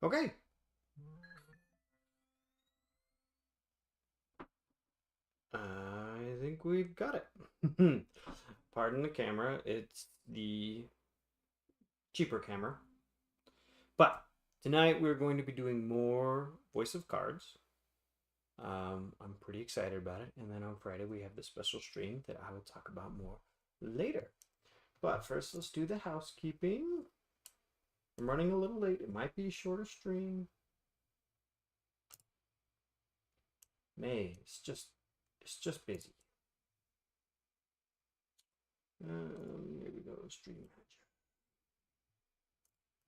Okay. I think we've got it. Pardon the camera. It's the cheaper camera. But tonight we're going to be doing more Voice of Cards. I'm pretty excited about it. And then on Friday we have the special stream that I will talk about more later. But first, let's do the housekeeping. I'm running a little late. It might be a shorter stream. May, it's just busy. Here we go. Stream manager.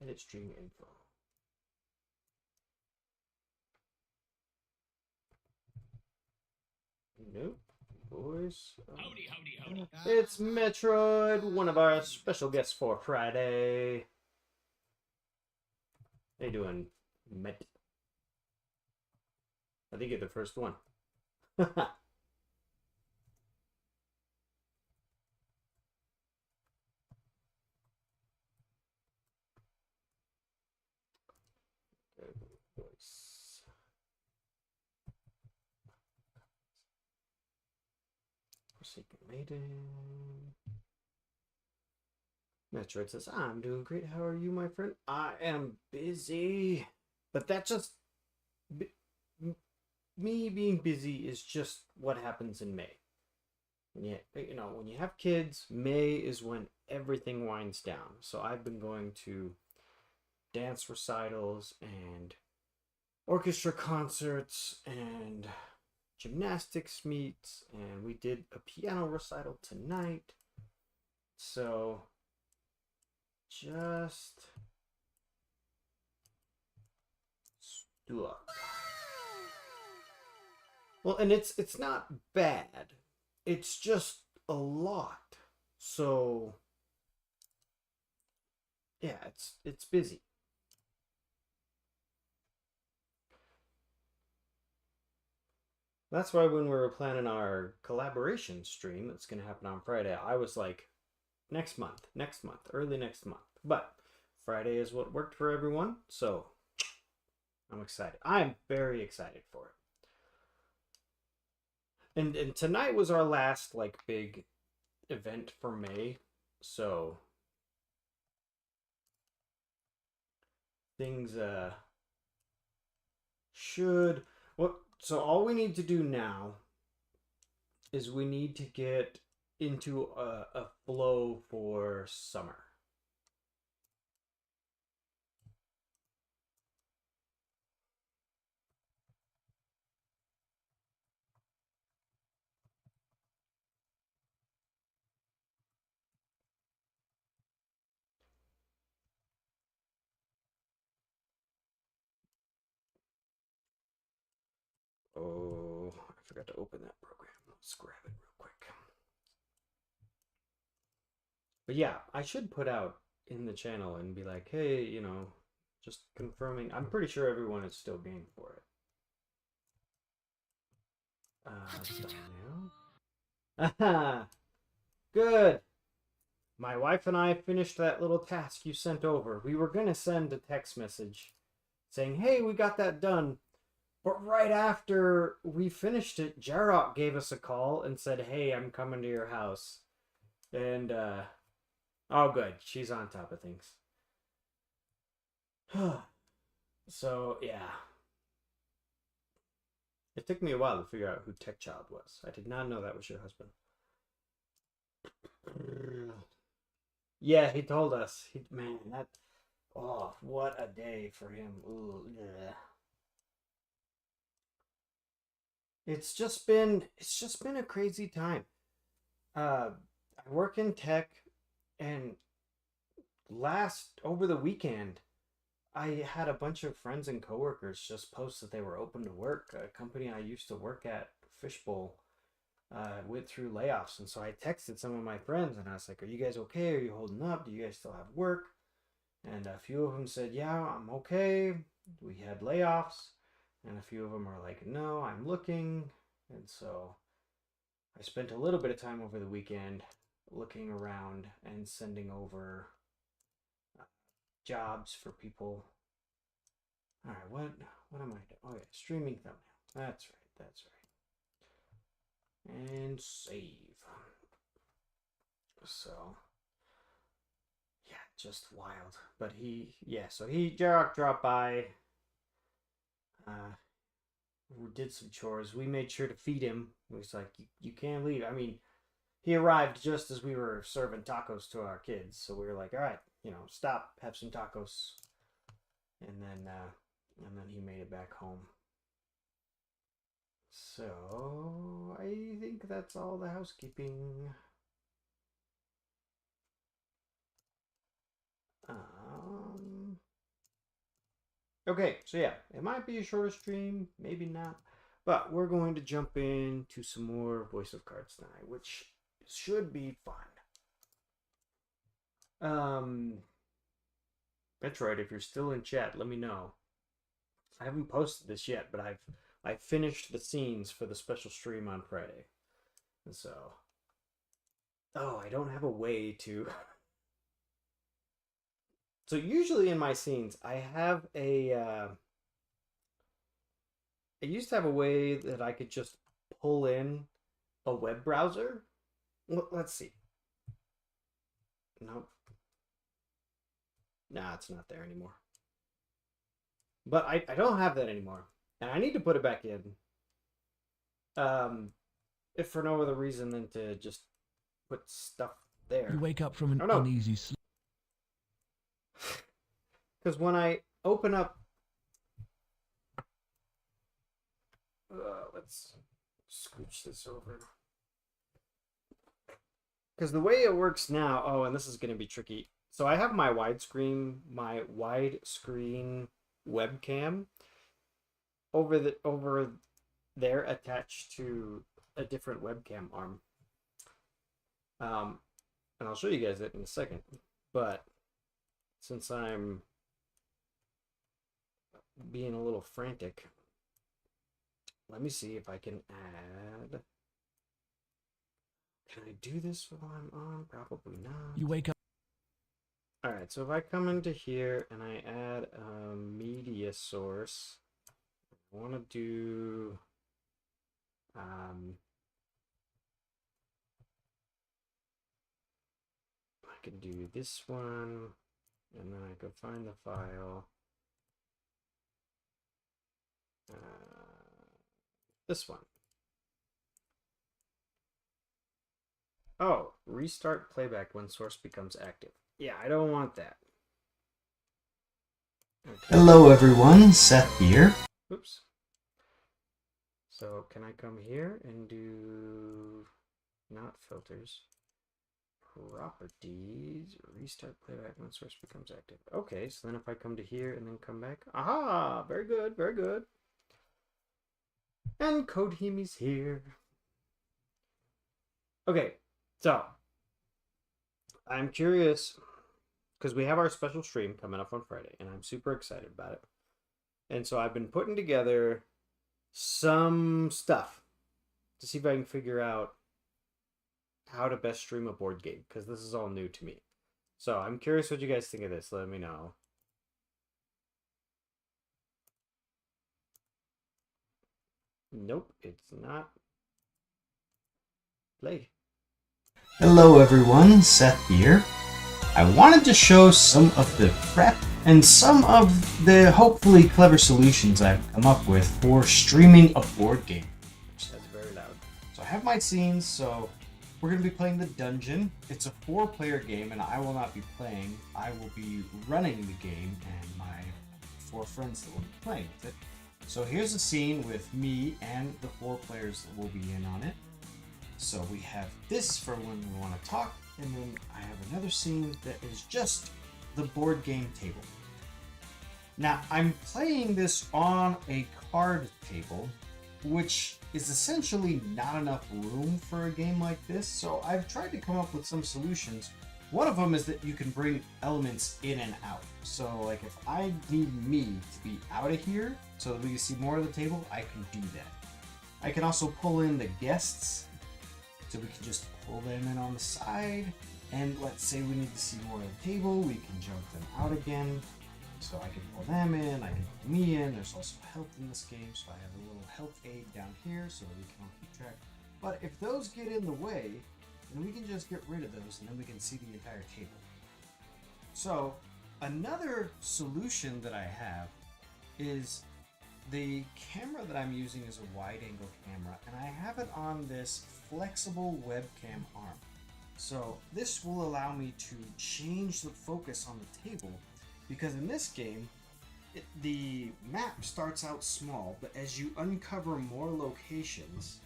Edit stream info. Nope. Voice. Howdy, howdy, howdy. It's Metroid, one of our special guests for Friday. How you doing, Met? I think you're the first one. Voice. Forsaken Maiden. Metroid says, I'm doing great. How are you, my friend? I am busy. But that just... Me being busy is just what happens in May. When you have kids, May is when everything winds down. So I've been going to dance recitals and orchestra concerts and gymnastics meets, and we did a piano recital tonight. So just stuff. Well, and it's not bad. It's just a lot. So yeah, it's busy. That's why when we were planning our collaboration stream that's going to happen on Friday, I was like, next month, early next month. But Friday is what worked for everyone, so I'm excited. I'm very excited for it. And tonight was our last like big event for May, so things should so all we need to do now is we need to get into a flow for summer. Oh, I forgot to open that program. Let's grab it real quick. But yeah, I should put out in the channel and be like, hey, just confirming. I'm pretty sure everyone is still game for it. Aha! Good. My wife and I finished that little task you sent over. We were going to send a text message saying, hey, we got that done. But right after we finished it, Jarrock gave us a call and said, hey, I'm coming to your house. And, oh, good. She's on top of things. So, yeah. It took me a while to figure out who Tech Child was. I did not know that was your husband. Yeah, he told us. Man, that... Oh, what a day for him. Ooh, yeah. It's just been a crazy time. I work in tech, and over the weekend, I had a bunch of friends and coworkers just post that they were open to work. A company I used to work at, Fishbowl, went through layoffs, and so I texted some of my friends and I was like, "Are you guys okay? Are you holding up? Do you guys still have work?" And a few of them said, "Yeah, I'm okay. We had layoffs," and a few of them are like, "No, I'm looking." And so I spent a little bit of time over the weekend looking around and sending over jobs for people All right, what am I doing? Oh yeah, streaming thumbnail. That's right. That's right. And save. So yeah, just wild. But so Jarok dropped by. We did some chores. We made sure to feed him. He was like, you can't leave. I mean, he arrived just as we were serving tacos to our kids. So we were like, all right, stop, have some tacos. And then he made it back home. So I think that's all the housekeeping. Okay, so yeah, it might be a shorter stream, maybe not, but we're going to jump into some more Voice of Cards tonight, which should be fun. Metroid, if you're still in chat, let me know. I haven't posted this yet, but I finished the scenes for the special stream on Friday, and so I don't have a way to. So usually in my scenes, I have I used to have a way that I could just pull in a web browser. Let's see. Nope. Nah, it's not there anymore. But I don't have that anymore. And I need to put it back in. If for no other reason than to just put stuff there. You wake up from an uneasy sleep. Because when I open up... let's scooch this over. Because the way it works now... and this is going to be tricky. So I have my widescreen webcam over there attached to a different webcam arm. And I'll show you guys it in a second. But since I'm being a little frantic, let me see if I can add. Can I do this while I'm on? Probably not. You wake up. All right, so if I come into here and I add a media source, I want to do I can do this one, and then I can find the file. This one. Oh, restart playback when source becomes active. Yeah, I don't want that. Okay. Hello everyone, Seth here. Oops. So can I come here and do not filters, properties, restart playback when source becomes active. Okay, so then if I come to here and then come back, aha, very good, very good. And Kodhimi's here. Okay, so I'm curious because we have our special stream coming up on Friday, and I'm super excited about it. And so I've been putting together some stuff to see if I can figure out how to best stream a board game, because this is all new to me. So I'm curious what you guys think of this. Let me know. Nope, it's not. Play. Hello everyone, Seth here. I wanted to show some of the prep and some of the hopefully clever solutions I've come up with for streaming a board game. That's very loud. So I have my scenes, so we're going to be playing the dungeon. It's a 4-player game and I will not be playing. I will be running the game and my 4 friends that will be playing with it. So here's a scene with me and the 4 players that will be in on it. So we have this for when we want to talk, and then I have another scene that is just the board game table. Now I'm playing this on a card table, which is essentially not enough room for a game like this, so I've tried to come up with some solutions. One of them is that you can bring elements in and out. So like if I need me to be out of here so that we can see more of the table, I can do that. I can also pull in the guests, so we can just pull them in on the side. And let's say we need to see more of the table, we can jump them out again. So I can pull them in, I can pull me in. There's also health in this game, so I have a little health aid down here so we can all keep track. But if those get in the way, then we can just get rid of those and then we can see the entire table. So another solution that I have is the camera that I'm using is a wide angle camera, and I have it on this flexible webcam arm. So this will allow me to change the focus on the table, because in this game, the map starts out small, but as you uncover more locations,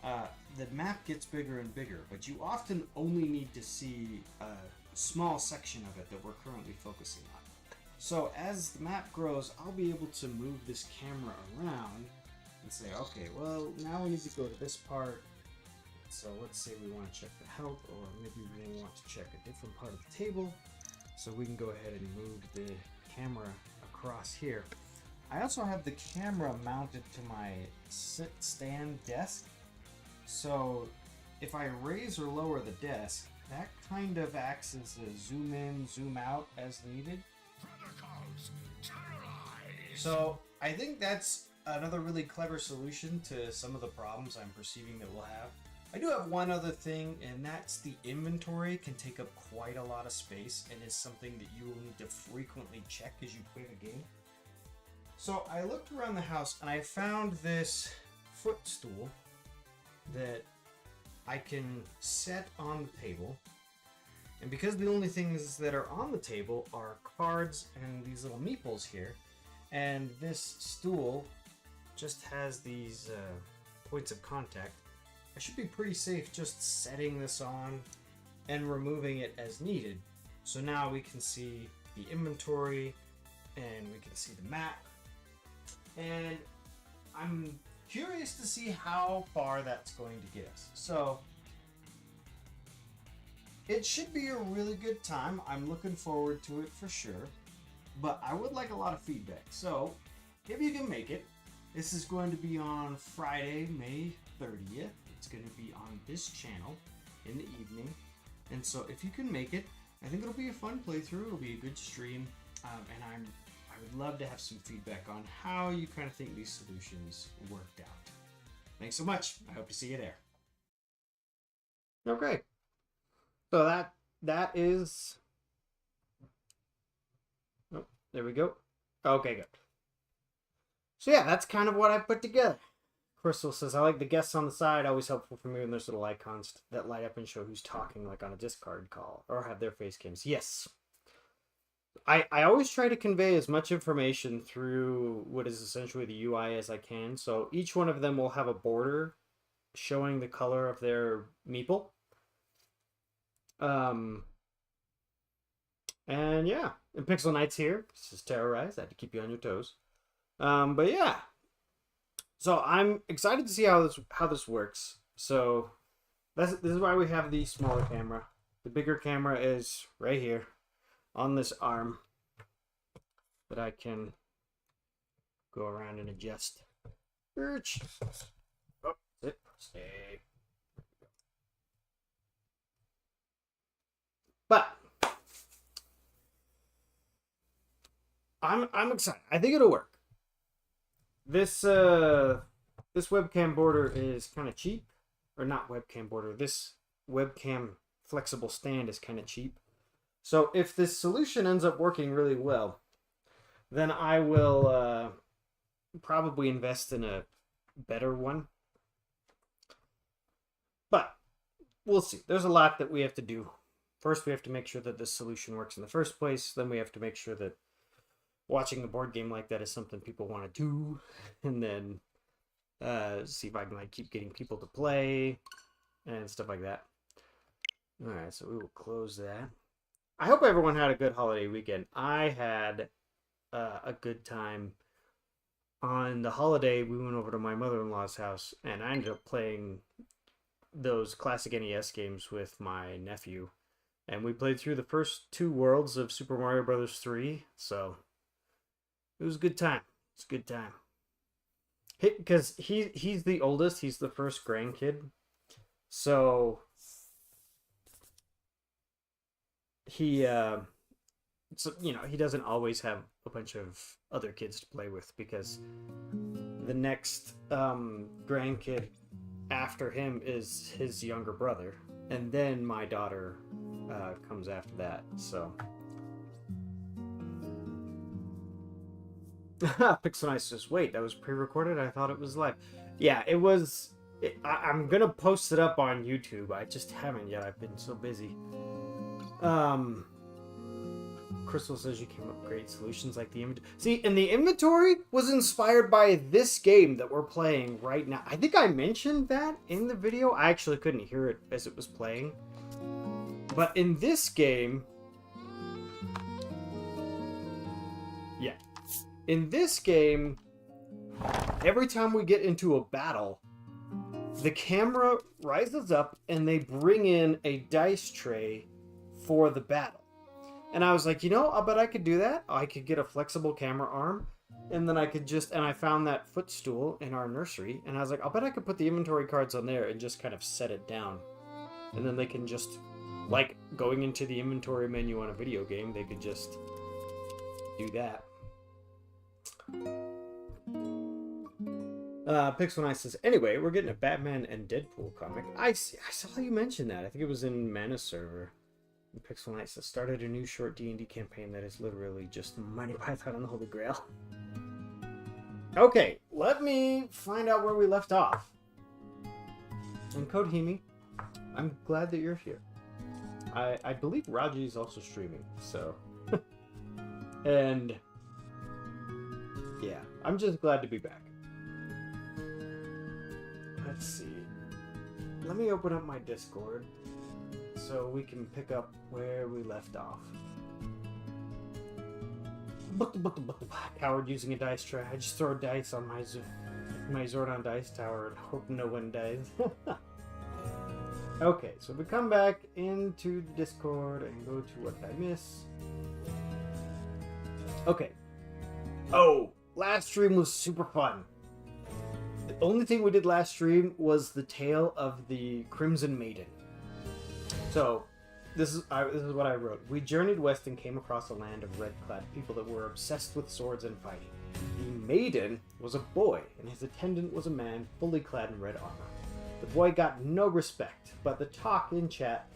the map gets bigger and bigger, but you often only need to see a small section of it that we're currently focusing on. So as the map grows, I'll be able to move this camera around and say, okay, well, now we need to go to this part. So let's say we want to check the health, or maybe we want to check a different part of the table. So we can go ahead and move the camera across here. I also have the camera mounted to my stand desk. So if I raise or lower the desk, that kind of acts as a zoom in, zoom out as needed. So I think that's another really clever solution to some of the problems I'm perceiving that we'll have. I do have one other thing, and that's the inventory can take up quite a lot of space and is something that you will need to frequently check as you play the game. So I looked around the house and I found this footstool that I can set on the table. And because the only things that are on the table are cards and these little meeples here, and this stool just has these points of contact, I should be pretty safe just setting this on and removing it as needed. So now we can see the inventory and we can see the map. And I'm curious to see how far that's going to get us. So it should be a really good time. I'm looking forward to it for sure. But I would like a lot of feedback. So if you can make it, this is going to be on Friday, May 30th. It's going to be on this channel in the evening. And so if you can make it, I think it'll be a fun playthrough. It'll be a good stream. And I would love to have some feedback on how you kind of think these solutions worked out. Thanks so much. I hope to see you there. Okay. So that is... Oh, there we go. Okay, good. So yeah, that's kind of what I put together. Crystal says, I like the guests on the side. Always helpful for me when there's little icons that light up and show who's talking, like on a Discord call, or have their face cams. Yes. I always try to convey as much information through what is essentially the UI as I can. So each one of them will have a border showing the color of their meeple. And yeah, and Pixel Knight's here. This is Terrorize. I had to keep you on your toes. But yeah. So I'm excited to see how this works. So this is why we have the smaller camera. The bigger camera is right here on this arm that I can go around and adjust. Oh, sit, stay. But I'm excited. I think it'll work. This webcam border is kind of cheap, or not webcam border. This webcam flexible stand is kind of cheap. So if this solution ends up working really well, then I will probably invest in a better one. But we'll see. There's a lot that we have to do. First, we have to make sure that this solution works in the first place. Then we have to make sure that watching a board game like that is something people want to do. And then see if I can keep getting people to play and stuff like that. All right, so we will close that. I hope everyone had a good holiday weekend. I had a good time. On the holiday, we went over to my mother-in-law's house, and I ended up playing those classic NES games with my nephew. And we played through the first 2 worlds of Super Mario Bros. 3, so it was a good time. It's a good time. Because he's the oldest, he's the first grandkid. So so, you know, he doesn't always have a bunch of other kids to play with, because the next grandkid after him is his younger brother, and then my daughter comes after that. So Pixel says, wait, that was pre-recorded? I thought it was live. Yeah, it was. I'm gonna post it up on YouTube. I just haven't yet. I've been so busy. Crystal says you came up with great solutions like the inventory. See, and the inventory was inspired by this game that we're playing right now. I think I mentioned that in the video. I actually couldn't hear it as it was playing. But in this game... Yeah. In this game, every time we get into a battle, the camera rises up and they bring in a dice tray for the battle. And I was like, you know, I bet I could do that. I could get a flexible camera arm, and then I could just, and I found that footstool in our nursery, and I was like, I'll bet I could put the inventory cards on there and just kind of set it down. And then they can just, like going into the inventory menu on a video game, they could just do that. Pixel says, anyway, we're getting a Batman and Deadpool comic. I saw you mention that. I think it was in Mana server. Pixel Knight says, started a new short D&D campaign that is literally just Monty Python and the Holy Grail. Okay, let me find out where we left off. And Kodhimi, I'm glad that you're here. I believe Raji is also streaming, so... And... yeah, I'm just glad to be back. Let's see. Let me open up my Discord so we can pick up where we left off. Coward using a dice tray. I just throw dice on my Zordon dice tower and hope no one dies. Okay, so we come back into the Discord and go to what did I miss? Okay. Oh, last stream was super fun. The only thing we did last stream was the tale of the Crimson Maiden. So, this is what I wrote. We journeyed west and came across a land of red-clad people that were obsessed with swords and fighting. The Maiden was a boy, and his attendant was a man fully clad in red armor. The boy got no respect, but the talk in chat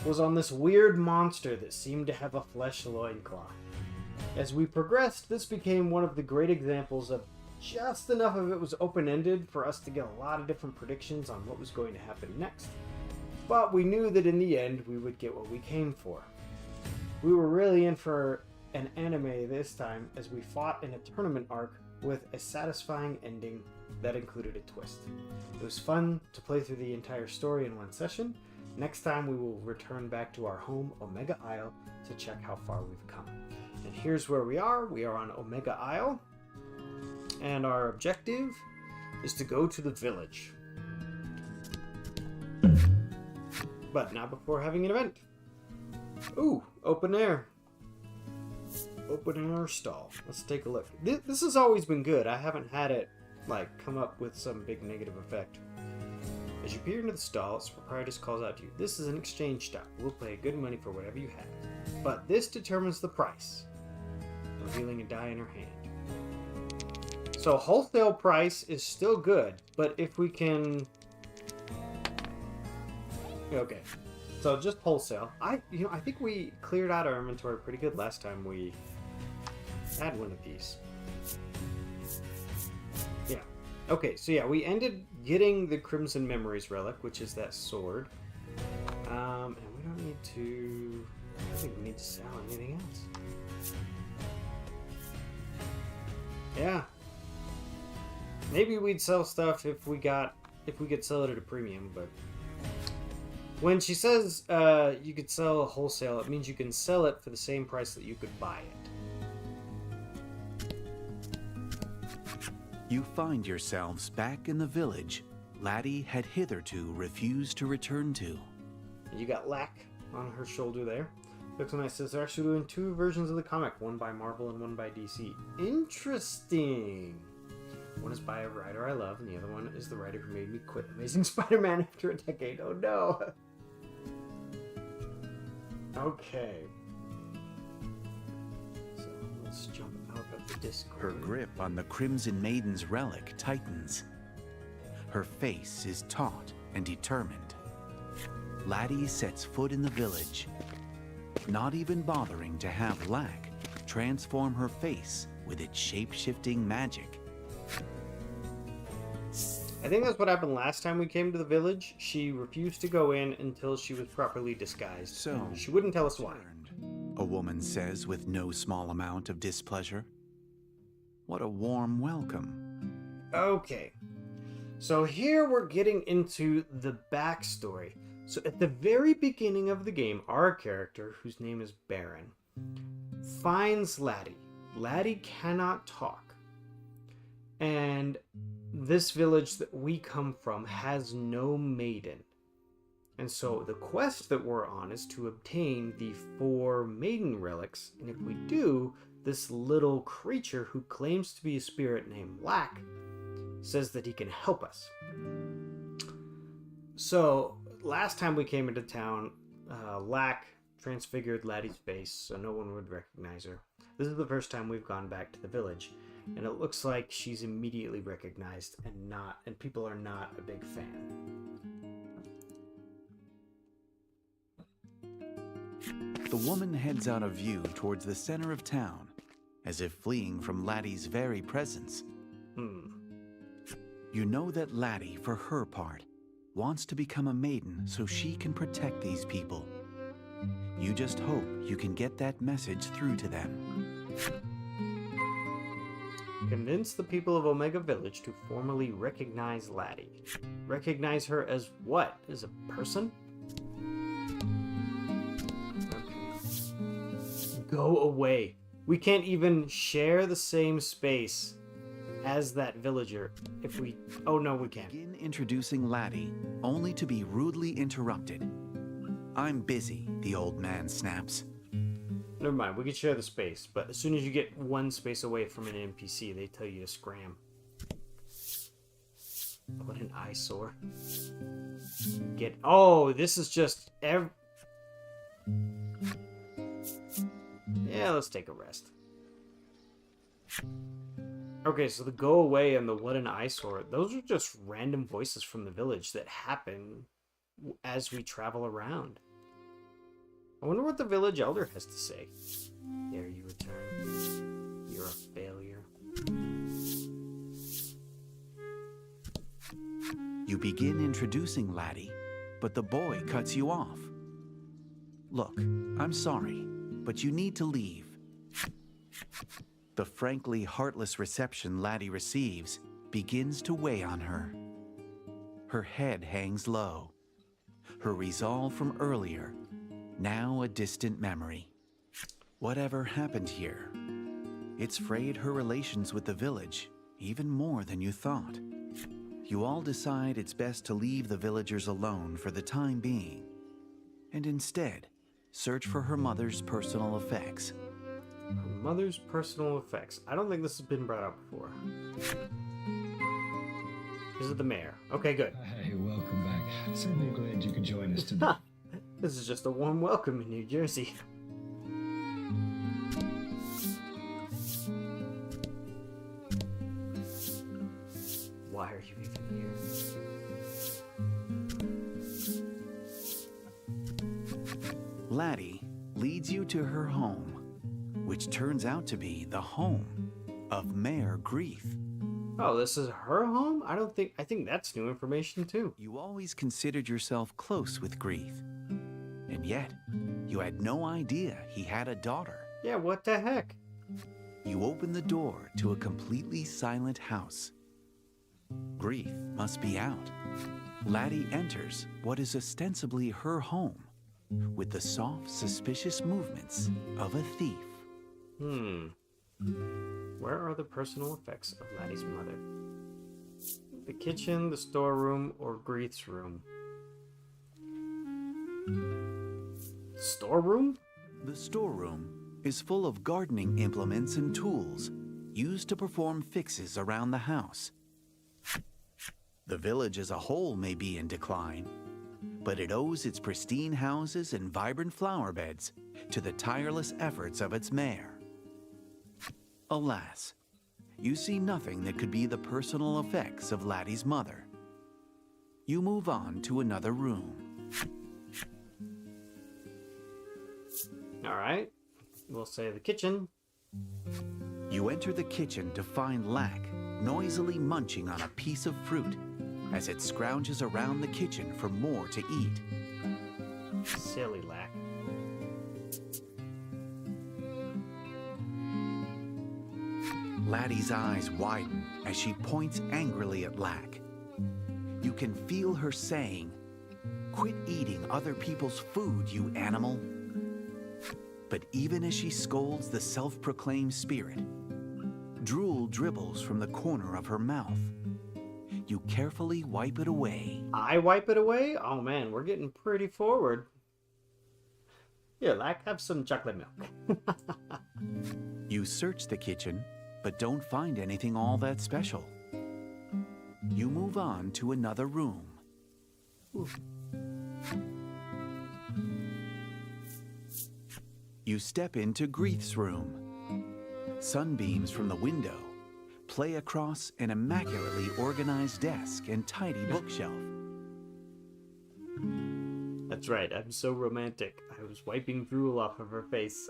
was on this weird monster that seemed to have a flesh loincloth. As we progressed, this became one of the great examples of just enough of it was open-ended for us to get a lot of different predictions on what was going to happen next. But we knew that in the end, we would get what we came for. We were really in for an anime this time, as we fought in a tournament arc with a satisfying ending that included a twist. It was fun to play through the entire story in one session. Next time, we will return back to our home, Omega Isle, to check how far we've come. And here's where we are. We are on Omega Isle. And our objective is to go to the village. But not before having an event. Ooh, open air. Open air stall. Let's take a look. This has always been good. I haven't had it, like, come up with some big negative effect. As you peer into the stall, its proprietress calls out to you. This is an exchange stop. We'll pay good money for whatever you have. But this determines the price. Revealing a die in her hand. So wholesale price is still good, but if we can... Okay, so just wholesale. I think we cleared out our inventory pretty good last time we had one of these. Yeah. Okay, so yeah, we ended getting the Crimson Memories relic, which is that sword. And we don't need to... I don't think we need to sell anything else. Yeah. Maybe we'd sell stuff if we could sell it at a premium, but when she says you could sell wholesale, it means you can sell it for the same price that you could buy it. You find yourselves back in the village Laddie had hitherto refused to return to. You got Lack on her shoulder there. Pixel says they're actually doing two versions of the comic, one by Marvel and one by DC. Interesting. One is by a writer I love, and the other one is the writer who made me quit Amazing Spider-Man after a decade. Oh no! Okay. Let's jump out of the Discord. Her grip on the Crimson Maiden's relic tightens. Her face is taut and determined. Laddie sets foot in the village, not even bothering to have Lack transform her face with its shape-shifting magic. I think that's what happened last time we came to the village. She refused to go in until she was properly disguised. So she wouldn't tell us why. A woman says with no small amount of displeasure. What a warm welcome. Okay. So here we're getting into the backstory. So at the very beginning of the game, our character, whose name is Baron, finds Laddie. Laddie cannot talk. And this village that we come from has no maiden. And so the quest that we're on is to obtain the 4 maiden relics. And if we do, this little creature who claims to be a spirit named Lack says that he can help us. So last time we came into town, Lack transfigured Laddie's face so no one would recognize her. This is the first time we've gone back to the village, and it looks like she's immediately recognized and people are not a big fan. The woman heads out of view towards the center of town, as if fleeing from Laddie's very presence. You know that Laddie, for her part, wants to become a maiden so she can protect these people. You just hope you can get that message through to them. Convince the people of Omega Village to formally recognize Laddie. Recognize her as what? As a person? Okay. Go away. We can't even share the same space as that villager if we... Oh no, we can't. Begin introducing Laddie, only to be rudely interrupted. I'm busy, the old man snaps. Never mind, we can share the space, but as soon as you get one space away from an NPC, they tell you to scram. What an eyesore. Oh, this is just yeah, let's take a rest. Okay, so the go away and the what an eyesore, those are just random voices from the village that happen as we travel around. I wonder what the village elder has to say. There you return. You're a failure. You begin introducing Laddie, but the boy cuts you off. Look, I'm sorry, but you need to leave. The frankly heartless reception Laddie receives begins to weigh on her. Her head hangs low. Her resolve from earlier, now a distant memory. Whatever happened here? It's frayed her relations with the village, even more than you thought. You all decide it's best to leave the villagers alone for the time being, and instead, search for her mother's personal effects. Her mother's personal effects. I don't think this has been brought up before. Is it the mayor? Okay, good. Hey, welcome back. Certainly glad you could join us today. This is just a warm welcome in New Jersey. Why are you even here? Laddie leads you to her home, which turns out to be the home of Mayor Grief. Oh, this is her home? I think that's new information too. You always considered yourself close with Grief, and yet you had no idea he had a daughter. Yeah, what the heck? You open the door to a completely silent house. Grief must be out. Laddie enters what is ostensibly her home, with the soft, suspicious movements of a thief. Where are the personal effects of Laddie's mother? The kitchen, the storeroom, or Grief's room? Storeroom? The storeroom is full of gardening implements and tools used to perform fixes around the house. The village as a whole may be in decline, but it owes its pristine houses and vibrant flower beds to the tireless efforts of its mayor. Alas, you see nothing that could be the personal effects of Laddie's mother. You move on to another room. All right. We'll say the kitchen. You enter the kitchen to find Lack noisily munching on a piece of fruit as it scrounges around the kitchen for more to eat. Silly Lack. Laddie's eyes widen as she points angrily at Lack. You can feel her saying, "Quit eating other people's food, you animal." But even as she scolds the self-proclaimed spirit, drool dribbles from the corner of her mouth. You carefully wipe it away. I wipe it away? Oh man, we're getting pretty forward. Here, Lack, have some chocolate milk. You search the kitchen, but don't find anything all that special. You move on to another room. Oof. You step into Grieth's room. Sunbeams from the window play across an immaculately organized desk and tidy bookshelf. That's right, I'm so romantic. I was wiping drool off of her face.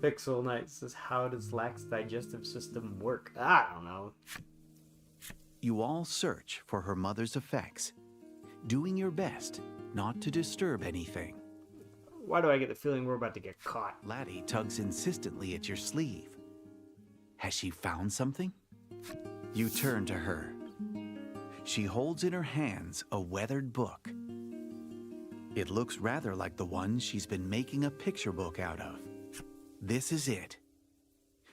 Pixel Knight says, how does Lack's digestive system work? I don't know. You all search for her mother's effects, doing your best not to disturb anything. Why do I get the feeling we're about to get caught? Laddie tugs insistently at your sleeve. Has she found something? You turn to her. She holds in her hands a weathered book. It looks rather like the one she's been making a picture book out of. This is it.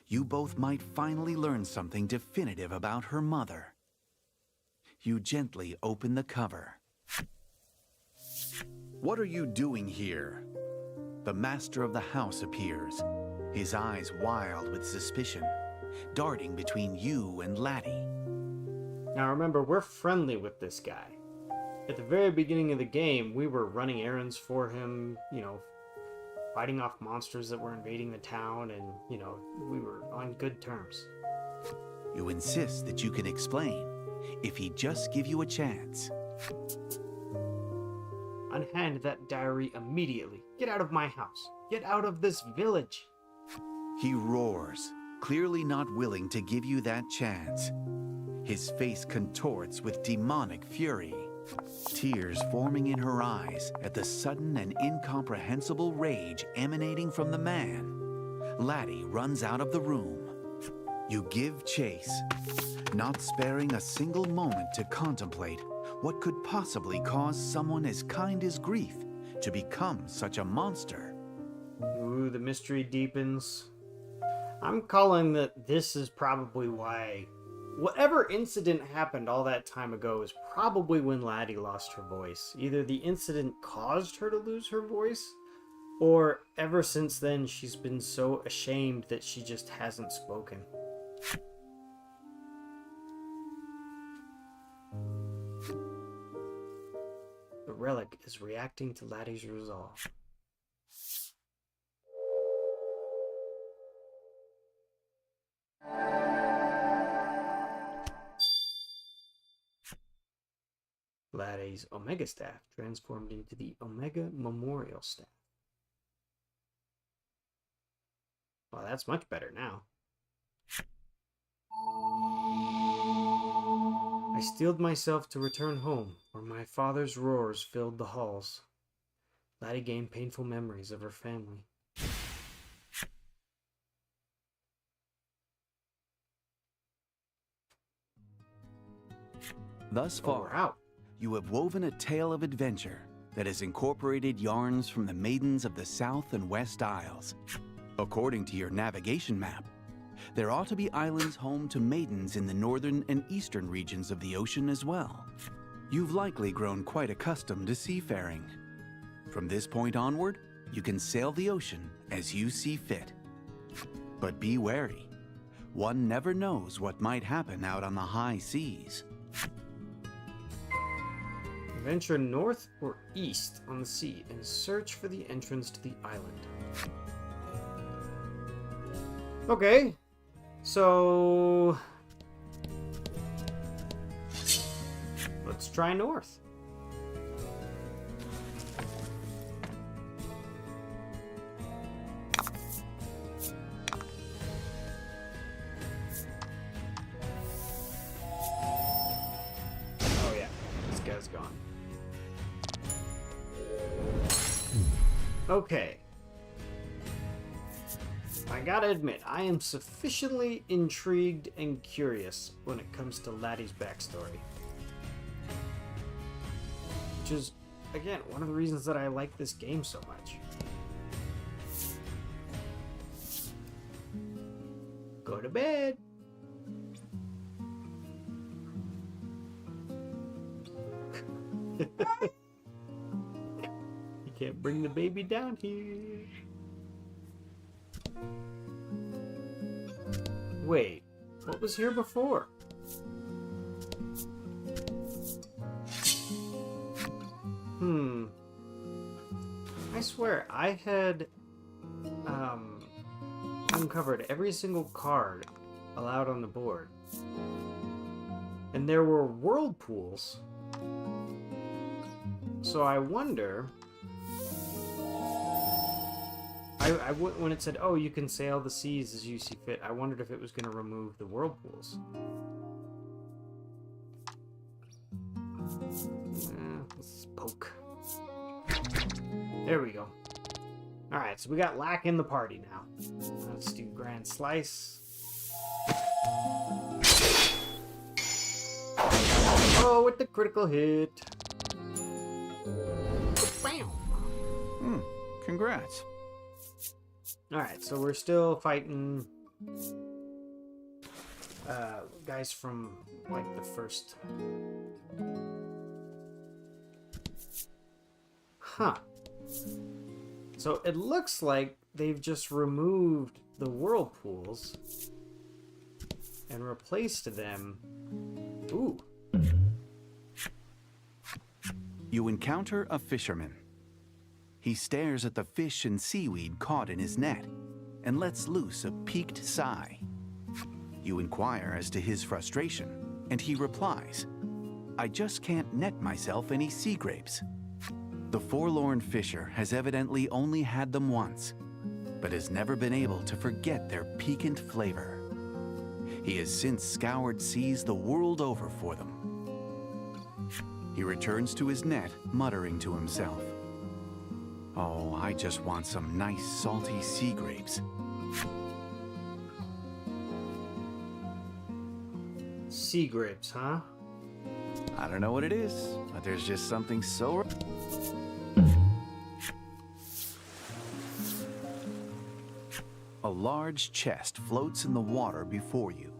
You both might finally learn something definitive about her mother. You gently open the cover. What are you doing here? The master of the house appears, his eyes wild with suspicion, darting between you and Laddie. Now remember, we're friendly with this guy. At the very beginning of the game, we were running errands for him, fighting off monsters that were invading the town, and, we were on good terms. You insist that you can explain, if he'd just give you a chance. Unhand that diary immediately. Get out of my house. Get out of this village. He roars, clearly not willing to give you that chance. His face contorts with demonic fury, tears forming in her eyes at the sudden and incomprehensible rage emanating from the man. Laddie runs out of the room. You give chase, not sparing a single moment to contemplate what could possibly cause someone as kind as Grieth to become such a monster. Ooh, the mystery deepens. I'm calling that this is probably why whatever incident happened all that time ago is probably when Laddie lost her voice. Either the incident caused her to lose her voice, or ever since then she's been so ashamed that she just hasn't spoken. The relic is reacting to Laddie's resolve. Laddie's Omega Staff transformed into the Omega Memorial Staff. Well, that's much better now. I steeled myself to return home, where my father's roars filled the halls. Laddie gained painful memories of her family. Thus Oh, we're far, out. you have woven a tale of adventure that has incorporated yarns from the Maidens of the South and West Isles. According to your navigation map, there ought to be islands home to maidens in the northern and eastern regions of the ocean as well. You've likely grown quite accustomed to seafaring. From this point onward, you can sail the ocean as you see fit. But be wary. One never knows what might happen out on the high seas. Venture north or east on the sea and search for the entrance to the island. Okay. So... let's try north. Oh yeah, this guy's gone. Okay. I gotta admit, I am sufficiently intrigued and curious when it comes to Laddie's backstory. Which is, again, one of the reasons that I like this game so much. Go to bed. You can't bring the baby down here. Wait, what was here before? I swear, I had uncovered every single card allowed on the board. And there were whirlpools. So I wonder... when it said, oh, you can sail the seas as you see fit, I wondered if it was going to remove the whirlpools. Let's poke. There we go. Alright, so we got Lack in the party now. Let's do Grand Slice. Oh, with the critical hit. Bam! Congrats. Alright, so we're still fighting guys from, like, the first... Huh. So it looks like they've just removed the whirlpools and replaced them... Ooh. You encounter a fisherman. He stares at the fish and seaweed caught in his net and lets loose a peaked sigh. You inquire as to his frustration, and he replies, "I just can't net myself any sea grapes." The forlorn fisher has evidently only had them once, but has never been able to forget their piquant flavor. He has since scoured seas the world over for them. He returns to his net, muttering to himself, "Oh, I just want some nice salty sea grapes." Sea grapes, huh? I don't know what it is, but there's just something so... A large chest floats in the water before you,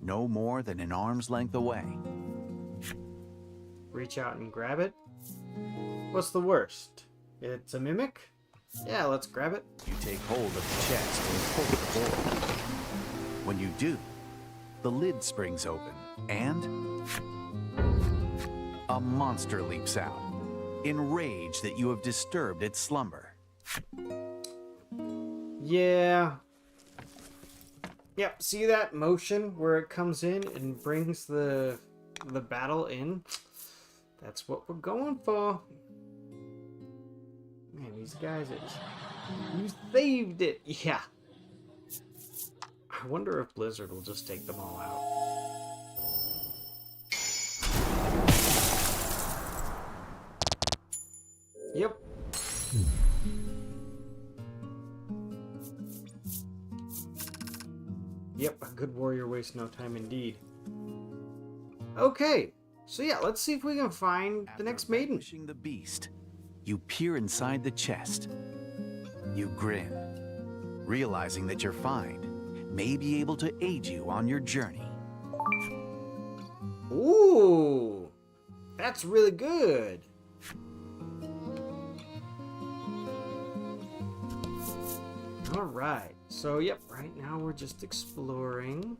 no more than an arm's length away. Reach out and grab it? What's the worst? It's a mimic? Yeah, let's grab it. You take hold of the chest and pull the board. When you do, the lid springs open, and a monster leaps out, enraged that you have disturbed its slumber. Yeah. Yep, see that motion where it comes in and brings the battle in? That's what we're going for. Man, these guys you saved it. Yeah. I wonder if Blizzard will just take them all out. Yep. Yep, a good warrior wastes no time indeed. Okay, so yeah, let's see if we can find the next maiden. Pushing the beast, you peer inside the chest. You grin, realizing that your find may be able to aid you on your journey. Ooh, that's really good. All right, so yep, right now we're just exploring.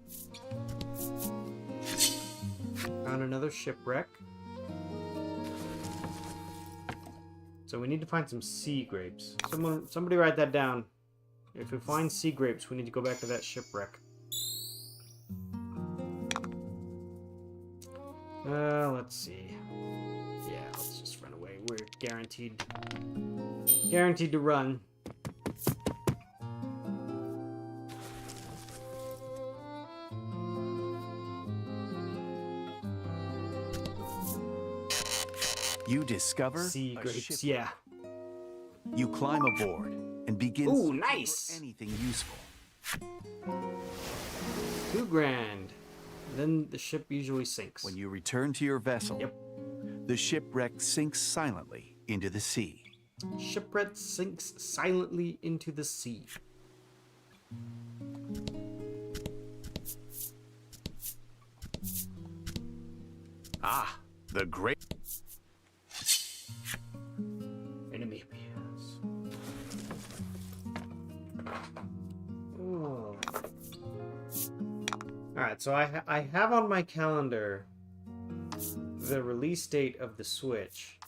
Found another shipwreck. So we need to find some sea grapes. Somebody write that down. If we find sea grapes, we need to go back to that shipwreck. Let's see. Yeah, let's just run away. We're guaranteed to run. You discover Sea a grapes, ship. yeah. You climb aboard and begin Ooh, searching nice. for anything useful. $2,000. Then the ship usually sinks. When you return to your vessel, Yep. the shipwreck sinks silently into the sea. Shipwreck sinks silently into the sea. Ah, the great. Enemy appears. Oh. Alright, so I have on my calendar the release date of the Switch.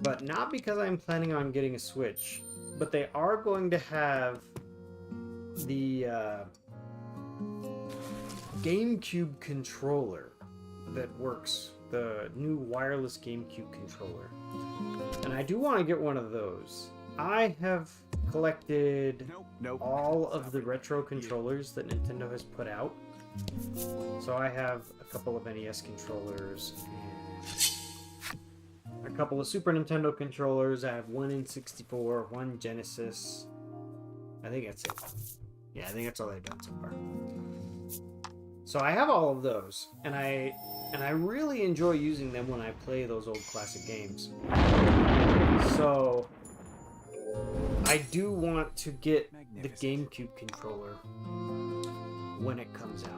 But not because I'm planning on getting a Switch. But they are going to have the GameCube controller that works. The new wireless GameCube controller. And I do want to get one of those. I have collected all of the retro controllers that Nintendo has put out. So I have a couple of NES controllers and a couple of Super Nintendo controllers. I have one N64, one Genesis. I think that's it. Yeah, I think that's all I've done so far. So I have all of those, and I really enjoy using them when I play those old classic games. So I do want to get the GameCube controller when it comes out.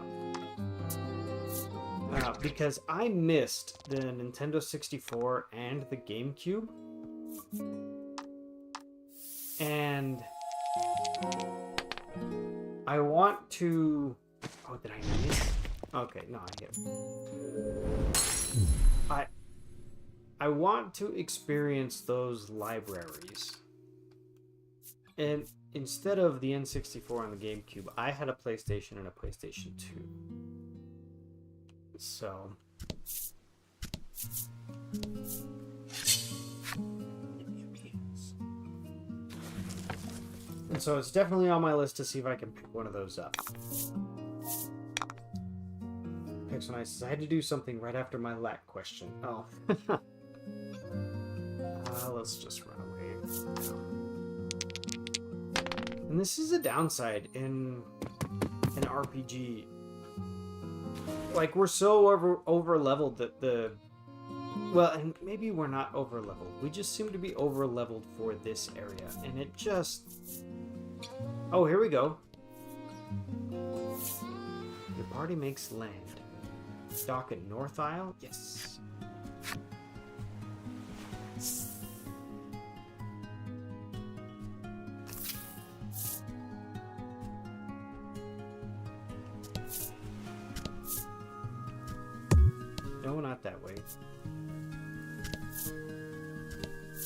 Because I missed the Nintendo 64 and the GameCube. And I want to... Oh, did I miss? Okay, no, I hit. I want to experience those libraries. And instead of the N64 and the GameCube, I had a PlayStation and a PlayStation 2. So... And so it's definitely on my list to see if I can pick one of those up. Pixel says I had to do something right after my lack question. Oh. Let's just run away. And this is a downside in an RPG. Like, we're so over leveled that the... Well, and maybe we're not over leveled. We just seem to be over leveled for this area. And it just... Oh, here we go. Your party makes land. Dock at North Isle? Yes. No, not that way.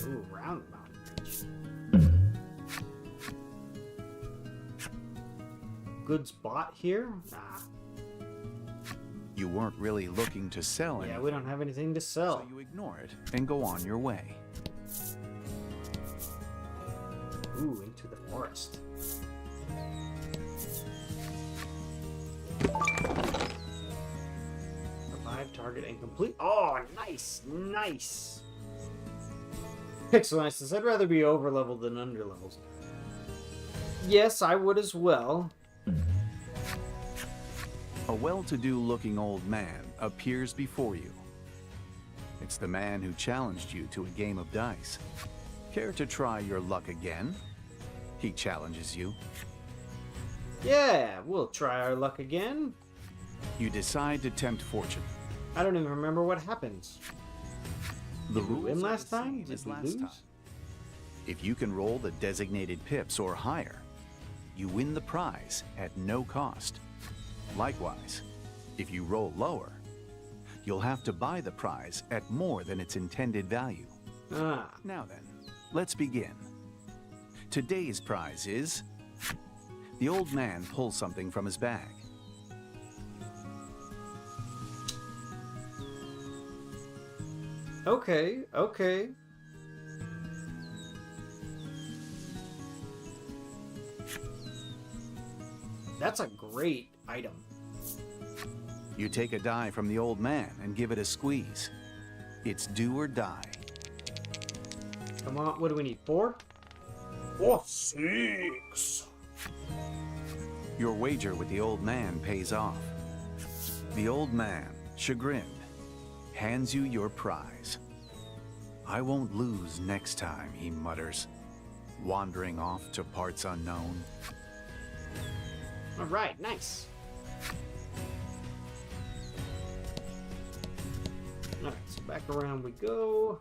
Ooh, round mountain ridge. Goods bought here? Nah. You weren't really looking to sell anything. Yeah, we don't have anything to sell. So you ignore it and go on your way. Ooh, into the forest. Revive target incomplete. Oh, nice, nice. Pixel says, I'd rather be over leveled than under leveled. Yes, I would as well. A well-to-do looking old man appears before you. It's the man who challenged you to a game of dice. Care to try your luck again? He challenges you. Yeah, we'll try our luck again. You decide to tempt fortune. I don't even remember what happens. The Did we win rules are last the time? same Did as we last lose? time. If you can roll the designated pips or higher, you win the prize at no cost. Likewise, if you roll lower, you'll have to buy the prize at more than its intended value. Ah, Now then, let's begin. Today's prize is The old man pulls something from his bag. Okay, okay. That's a great item. You take a die from the old man and give it a squeeze. It's do or die. Come on, what do we need? 4? Oh, 6. Your wager with the old man pays off. The old man, chagrined, hands you your prize. I won't lose next time, he mutters, wandering off to parts unknown. All right, nice. All right, so back around we go.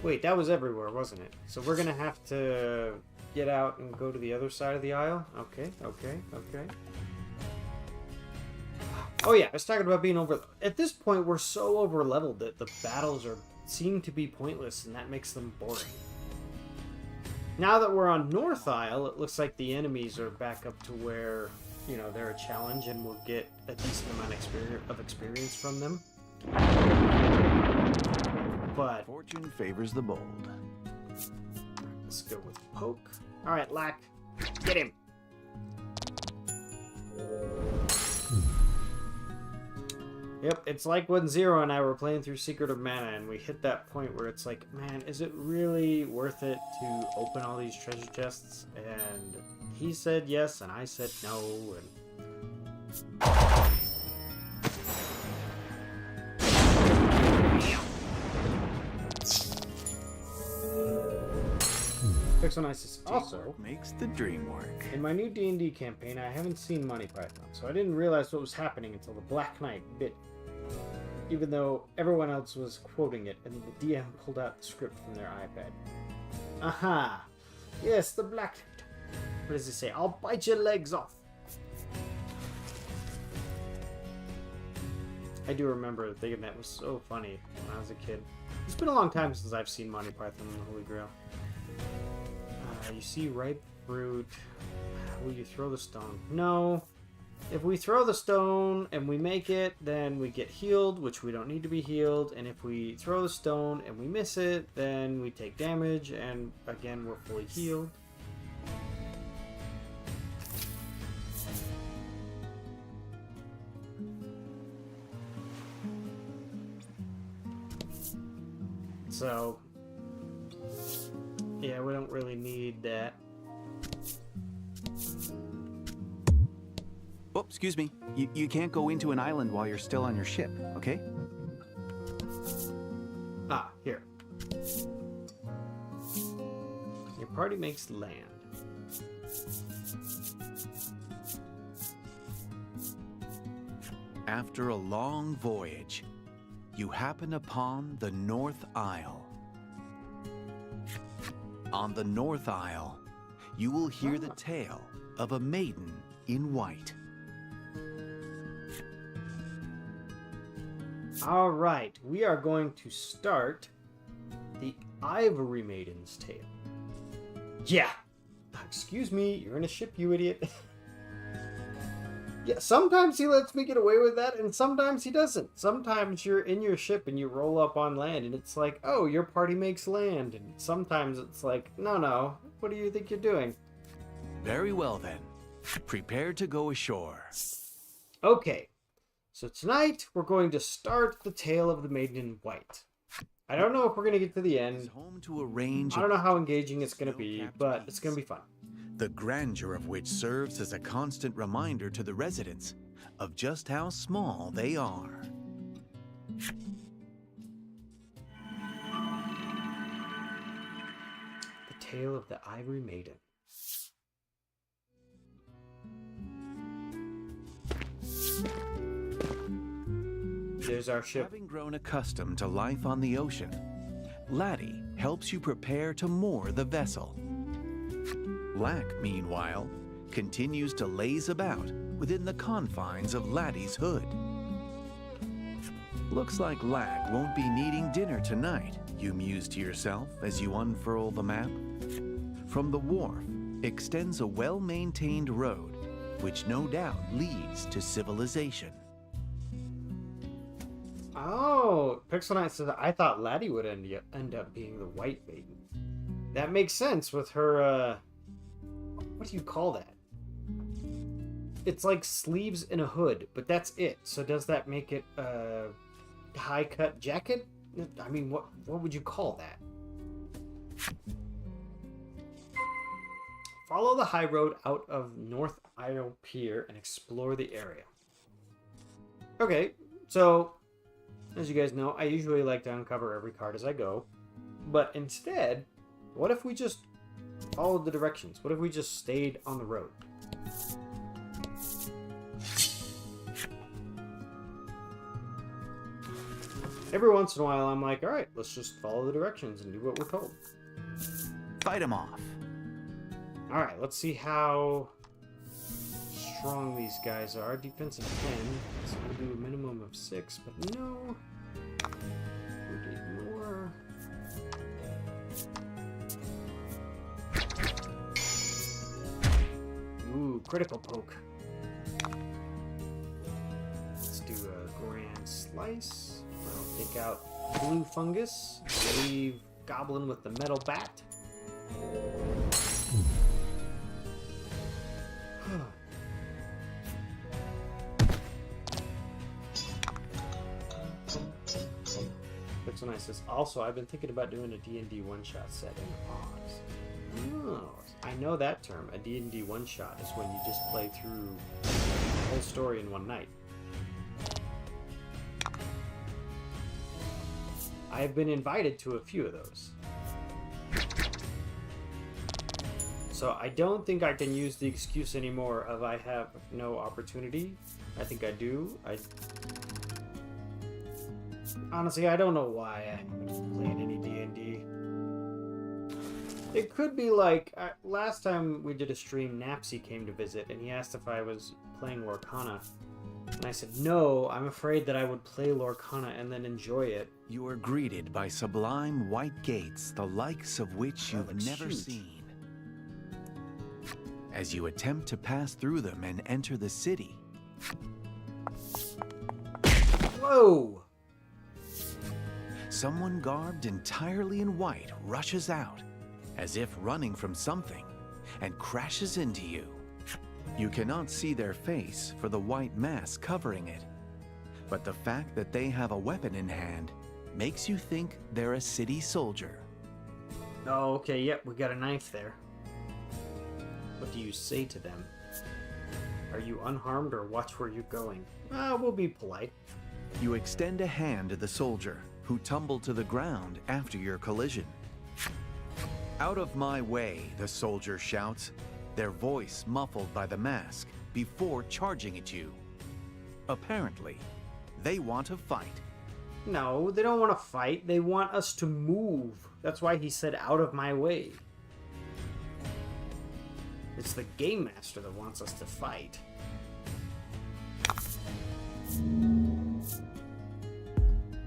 Wait, that was everywhere, wasn't it? So we're gonna have to get out and go to the other side of the aisle? Okay, okay, okay. Oh yeah, I was talking about being over... At this point, we're so over-leveled that the battles seem to be pointless, and that makes them boring. Now that we're on North Isle, it looks like the enemies are back up to where, you know, they're a challenge, and we'll get a decent amount of experience from them. But... Fortune favors the bold. Let's go with poke. Alright, Lack. Get him! Yep, it's like when Zero and I were playing through Secret of Mana and we hit that point where it's like, man, is it really worth it to open all these treasure chests? And he said yes, and I said no, and... Pixel also makes the dream work. In my new D&D campaign, I haven't seen Monty Python, so I didn't realize what was happening until the Black Knight bit. Even though everyone else was quoting it, and the DM pulled out the script from their iPad. Aha! Yes, the Black Knight. What does he say? I'll bite your legs off. I do remember thinking that was so funny when I was a kid. It's been a long time since I've seen Monty Python and the Holy Grail. You see ripe fruit. Will you throw the stone? No. If we throw the stone and we make it, then we get healed, which we don't need to be healed. And if we throw the stone and we miss it, then we take damage, and again, we're fully healed. So... yeah, we don't really need that. Oh, excuse me. You can't go into an island while you're still on your ship, okay? Ah, here. Your party makes land. After a long voyage, you happen upon the North Isle. On the North Isle, you will hear the tale of a maiden in white. All right, we are going to start the Ivory Maiden's tale. Yeah. Excuse me, you're in a ship, you idiot. Yeah, sometimes he lets me get away with that, and sometimes he doesn't. Sometimes you're in your ship and you roll up on land, and it's like, oh, your party makes land. And sometimes it's like, no, what do you think you're doing? Very well then. Prepare to go ashore. Okay, so tonight we're going to start the tale of the Maiden in White. I don't know if we're going to get to the end. Home to a range I don't know how engaging it's going to be, but it's going to be fun. The grandeur of which serves as a constant reminder to the residents of just how small they are. The tale of the Ivory Maiden. There's our ship. Having grown accustomed to life on the ocean, Laddie helps you prepare to moor the vessel. Lack, meanwhile, continues to laze about within the confines of Laddie's hood. Looks like Lack won't be needing dinner tonight, you muse to yourself as you unfurl the map. From the wharf, extends a well-maintained road, which no doubt leads to civilization. Oh, Pixel Knight says, I thought Laddie would end up being the white maiden. That makes sense with her, what do you call that? It's like sleeves and a hood, but that's it. So does that make it a high-cut jacket? I mean, what would you call that? Follow the high road out of North Isle Pier and explore the area. Okay, so as you guys know, I usually like to uncover every card as I go. But instead, what if we just followed the directions? What if we just stayed on the road? Every once in a while, I'm like, all right, let's just follow the directions and do what we're told. Fight them off. All right, let's see how strong these guys are. Defensive 10, so we'll do a minimum of 6, but no. We'll ignore. Ooh, critical poke. Let's do a grand slice. I'll take out blue fungus. Leave goblin with the metal bat. Pixel Knight says, also, I've been thinking about doing a D&D one-shot set in Oz. Oh, I know that term. A D&D one-shot is when you just play through the whole story in one night. I have been invited to a few of those. So I don't think I can use the excuse anymore of I have no opportunity. I think I do. Honestly, I don't know why I haven't played any D&D. It could be like, last time we did a stream, Napsy came to visit, and he asked if I was playing Lorcana. And I said, no, I'm afraid that I would play Lorcana and then enjoy it. You are greeted by sublime white gates, the likes of which you've never seen. As you attempt to pass through them and enter the city. Whoa! Someone garbed entirely in white rushes out, as if running from something, and crashes into you. You cannot see their face for the white mask covering it, but the fact that they have a weapon in hand makes you think they're a city soldier. Oh, okay, yep, we got a knife there. What do you say to them? Are you unharmed or watch where you're going? We'll be polite. You extend a hand to the soldier, who tumbled to the ground after your collision. Out of my way, the soldier shouts, their voice muffled by the mask, before charging at you. Apparently, they want to fight. No, they don't want to fight. They want us to move. That's why he said out of my way. It's the game master that wants us to fight.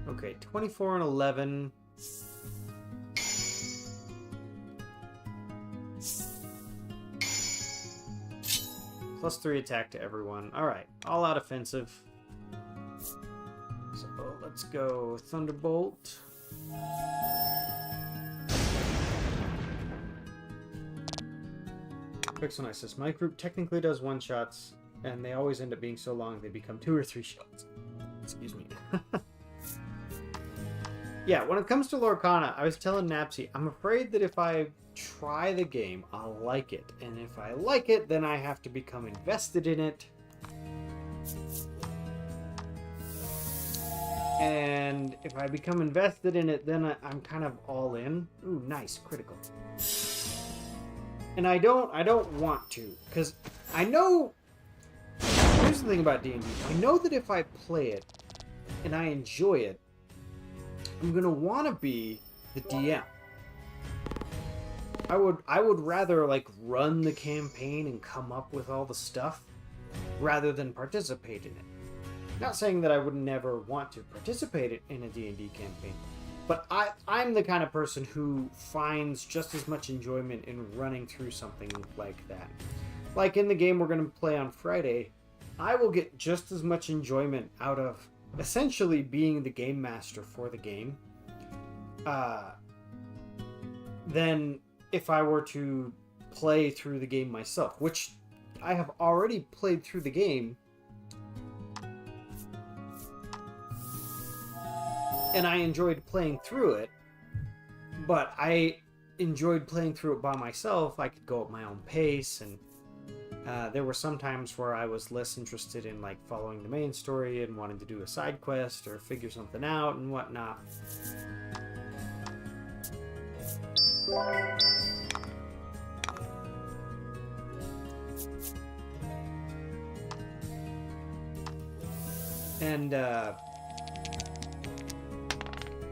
Okay, 24 and 11. Plus 3 attack to everyone. Alright, all out offensive. So let's go Thunderbolt. Pixel Knight says, my group technically does one-shots, and they always end up being so long they become 2 or 3 shots. Excuse me. Yeah, when it comes to Lorcana, I was telling Napsy, I'm afraid that if I try the game, I'll like it. And if I like it, then I have to become invested in it. And if I become invested in it, then I'm kind of all in. Ooh, nice, critical. And I don't want to, because I know, here's the thing about D&D, I know that if I play it, and I enjoy it, I'm gonna want to be the DM. I would rather, like, run the campaign and come up with all the stuff, rather than participate in it. Not saying that I would never want to participate in a D&D campaign, But I'm the kind of person who finds just as much enjoyment in running through something like that. Like in the game we're going to play on Friday, I will get just as much enjoyment out of essentially being the game master for the game than if I were to play through the game myself, which I have already played through the game. And I enjoyed playing through it, but I enjoyed playing through it by myself. I could go at my own pace, and there were some times where I was less interested in like following the main story and wanting to do a side quest or figure something out and whatnot. And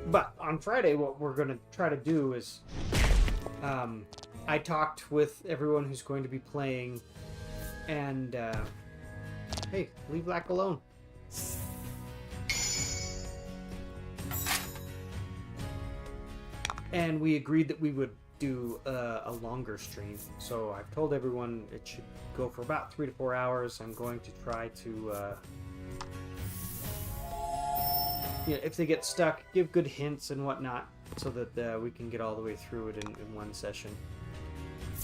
but on Friday, what we're going to try to do is I talked with everyone who's going to be playing, and hey, leave Lack alone. And we agreed that we would do a longer stream. So I've told everyone it should go for about 3 to 4 hours. I'm going to try to if they get stuck, give good hints and whatnot, so that we can get all the way through it in one session.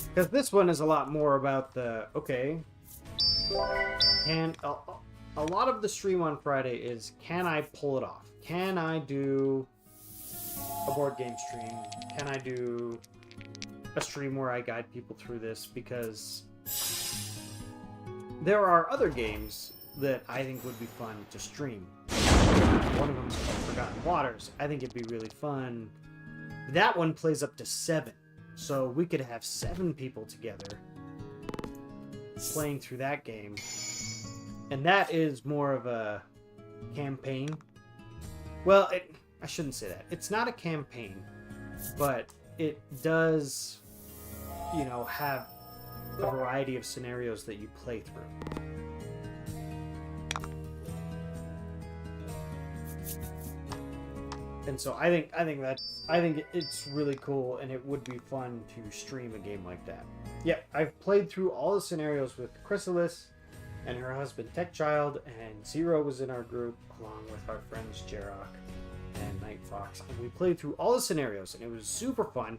Because this one is a lot more about the, okay, and a lot of the stream on Friday is, can I pull it off? Can I do a board game stream? Can I do a stream where I guide people through this? Because there are other games that I think would be fun to stream. One of them is Forgotten Waters. I think it'd be really fun. That one plays up to 7. So we could have 7 people together playing through that game. And that is more of a campaign. Well, I shouldn't say that. It's not a campaign, but it does, have a variety of scenarios that you play through. And so I think it's really cool, and it would be fun to stream a game like that. Yeah, I've played through all the scenarios with Chrysalis and her husband Techchild, and Zero was in our group along with our friends Jarok and Night Fox, and we played through all the scenarios, and it was super fun.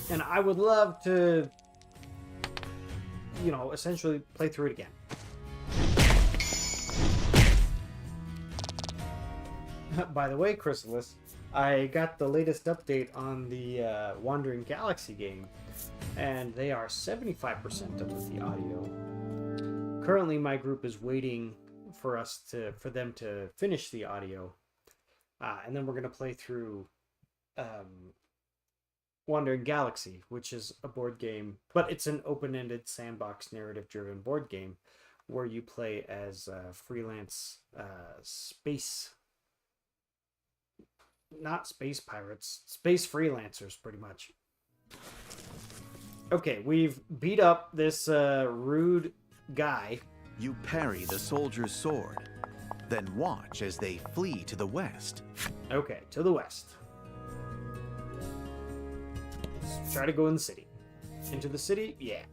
And I would love to, essentially play through it again. By the way, Chrysalis, I got the latest update on the Wandering Galaxy game, and they are 75% done with the audio. Currently, my group is waiting for them to finish the audio, and then we're going to play through Wandering Galaxy, which is a board game, but it's an open-ended sandbox narrative-driven board game where you play as freelance not space pirates, space freelancers, pretty much. Okay, we've beat up this rude guy. You parry the soldier's sword, then watch as they flee to the west. Okay, to the west. Let's try to go in the city. Into the city? Yeah.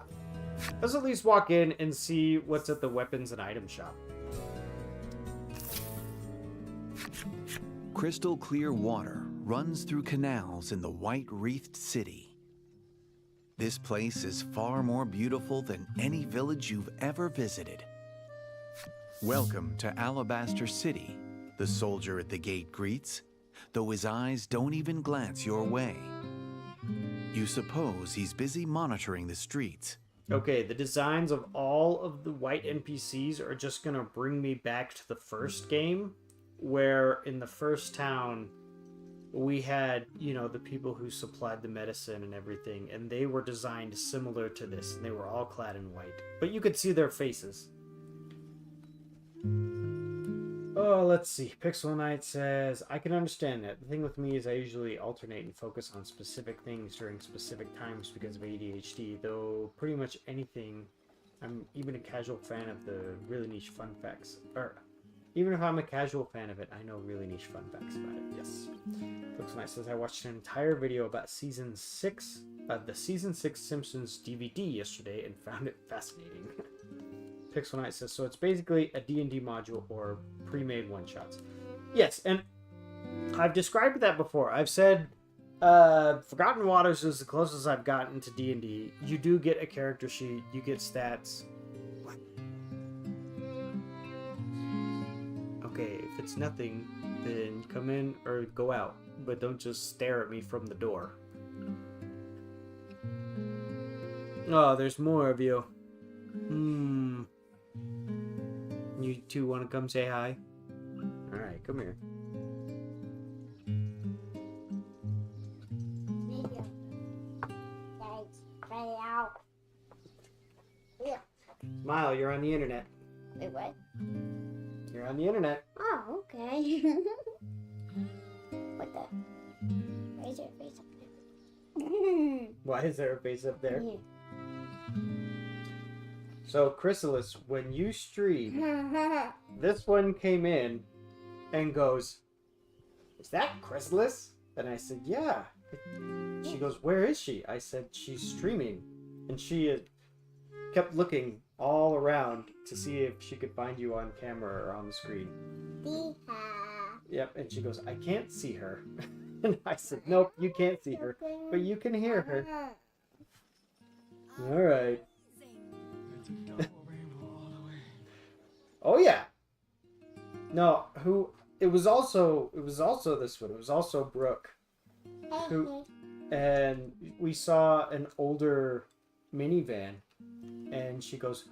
Let's at least walk in and see what's at the weapons and item shop. Crystal clear water runs through canals in the white-wreathed city. This place is far more beautiful than any village you've ever visited. Welcome to Alabaster City, the soldier at the gate greets, though his eyes don't even glance your way. You suppose he's busy monitoring the streets. Okay, the designs of all of the white NPCs are just gonna bring me back to the first game, where in the first town we had, the people who supplied the medicine and everything, and they were designed similar to this, and they were all clad in white. But you could see their faces. Oh, let's see. Pixel Knight says, I can understand that. The thing with me is I usually alternate and focus on specific things during specific times because of ADHD, though pretty much anything I'm even a casual fan of the really niche fun facts. Or, even if I'm a casual fan of it, I know really niche fun facts about it. Yes. Looks nice. Says I watched an entire video about season 6 of the season 6 Simpsons DVD yesterday and found it fascinating. Pixel Knight says, so it's basically a D&D module or pre-made one-shots. Yes, and I've described that before. I've said Forgotten Waters is the closest I've gotten to D&D. You do get a character sheet. You get stats. What? Okay, if it's nothing, then come in or go out. But don't just stare at me from the door. Oh, there's more of you. You two want to come say hi? Alright, come here. Smile, you're on the internet. Wait, what? You're on the internet. Oh, okay. What the? Why is there a face up there? Why is there a face up there? Yeah. So, Chrysalis, when you stream, this one came in and goes, is that Chrysalis? And I said, yeah. She goes, where is she? I said, she's streaming. And she kept looking all around to see if she could find you on camera or on the screen. Yep, and she goes, I can't see her. And I said, nope, you can't see her, but you can hear her. All right. Oh yeah. No, who? It was also this one. It was also Brooke, who, and we saw an older minivan, and she goes,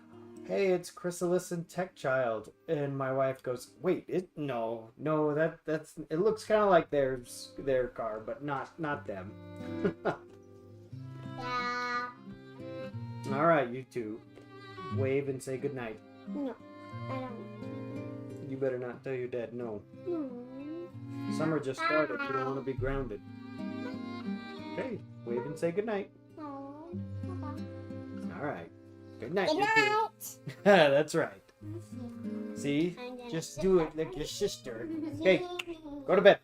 "Hey, it's Chrysalis and Tech Child," and my wife goes, "Wait, no, that's it looks kind of like their car, but not them." Yeah. All right, you two, wave and say goodnight. No, I don't. You better not tell your dad no. No. Summer just started. You don't want to be grounded. Okay, wave and say goodnight. No. All right. Good night. Good you two. night. That's right. See? Just do it like your sister. Okay, go to bed.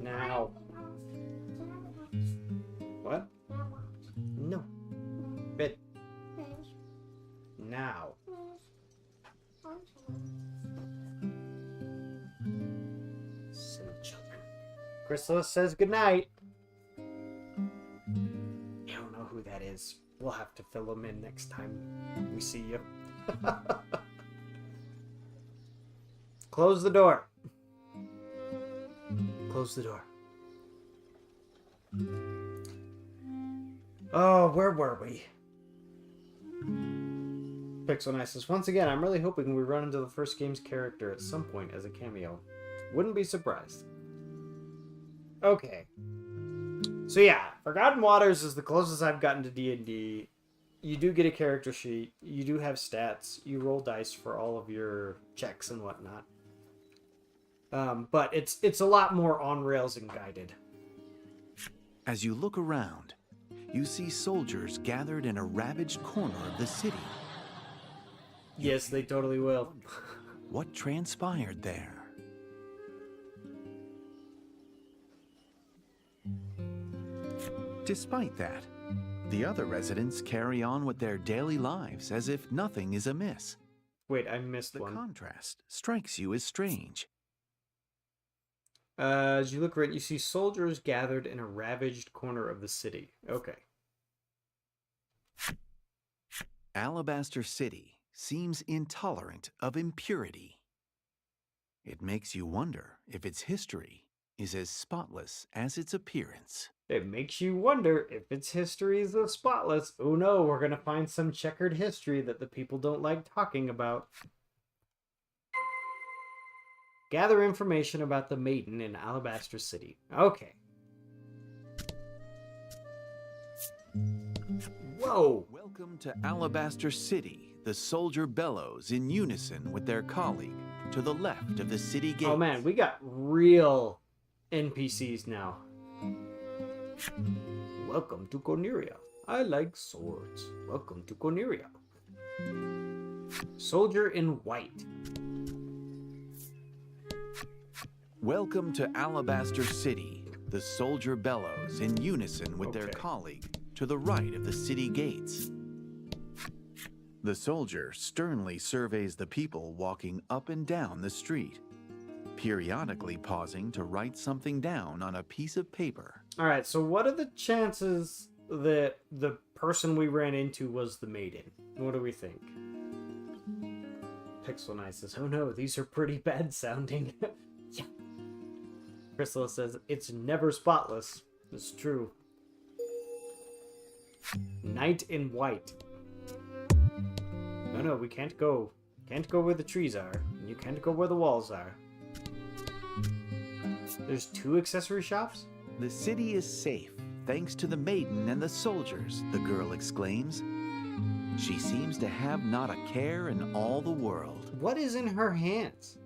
Now. What? No. Bed. Now. Silly children. Chrysalis says goodnight. You don't know who that is. We'll have to fill them in next time we see you. Close the door. Close the door. Oh, where were we? Pixel Nice says, once again, I'm really hoping we run into the first game's character at some point as a cameo. Wouldn't be surprised. Okay. So yeah, Forgotten Waters is the closest I've gotten to D&D. You do get a character sheet. You do have stats. You roll dice for all of your checks and whatnot. But it's a lot more on rails and guided. As you look around, you see soldiers gathered in a ravaged corner of the city. Yes, they totally will. What transpired there? Despite that, the other residents carry on with their daily lives as if nothing is amiss. Wait, I missed The one. contrast strikes you as strange. As you look around, you see soldiers gathered in a ravaged corner of the city. Okay. Alabaster City seems intolerant of impurity. It makes you wonder if its history is as spotless as its appearance. It makes you wonder if its history is as spotless. Oh no, we're gonna find some checkered history that the people don't like talking about. Gather information about the Maiden in Alabaster City. Okay. Whoa! Welcome to Alabaster City. The soldier bellows in unison with their colleague to the left of the city gate. Oh man, we got real NPCs now. Welcome to Corneria. I like swords. Welcome to Corneria. Soldier in white. Welcome to Alabaster City. The soldier bellows in unison with their Okay. colleague to the right of the city gates. The soldier sternly surveys the people walking up and down the street, periodically pausing to write something down on a piece of paper. All right, so what are the chances that the person we ran into was the maiden? What do we think? Pixel Knight says, oh no, these are pretty bad sounding. Yeah. Crystal says, it's never spotless. It's true. Knight in white. No, we can't go. Can't go where the trees are. And you can't go where the walls are. There's 2 accessory shops? The city is safe, thanks to the maiden and the soldiers, the girl exclaims. She seems to have not a care in all the world. What is in her hands?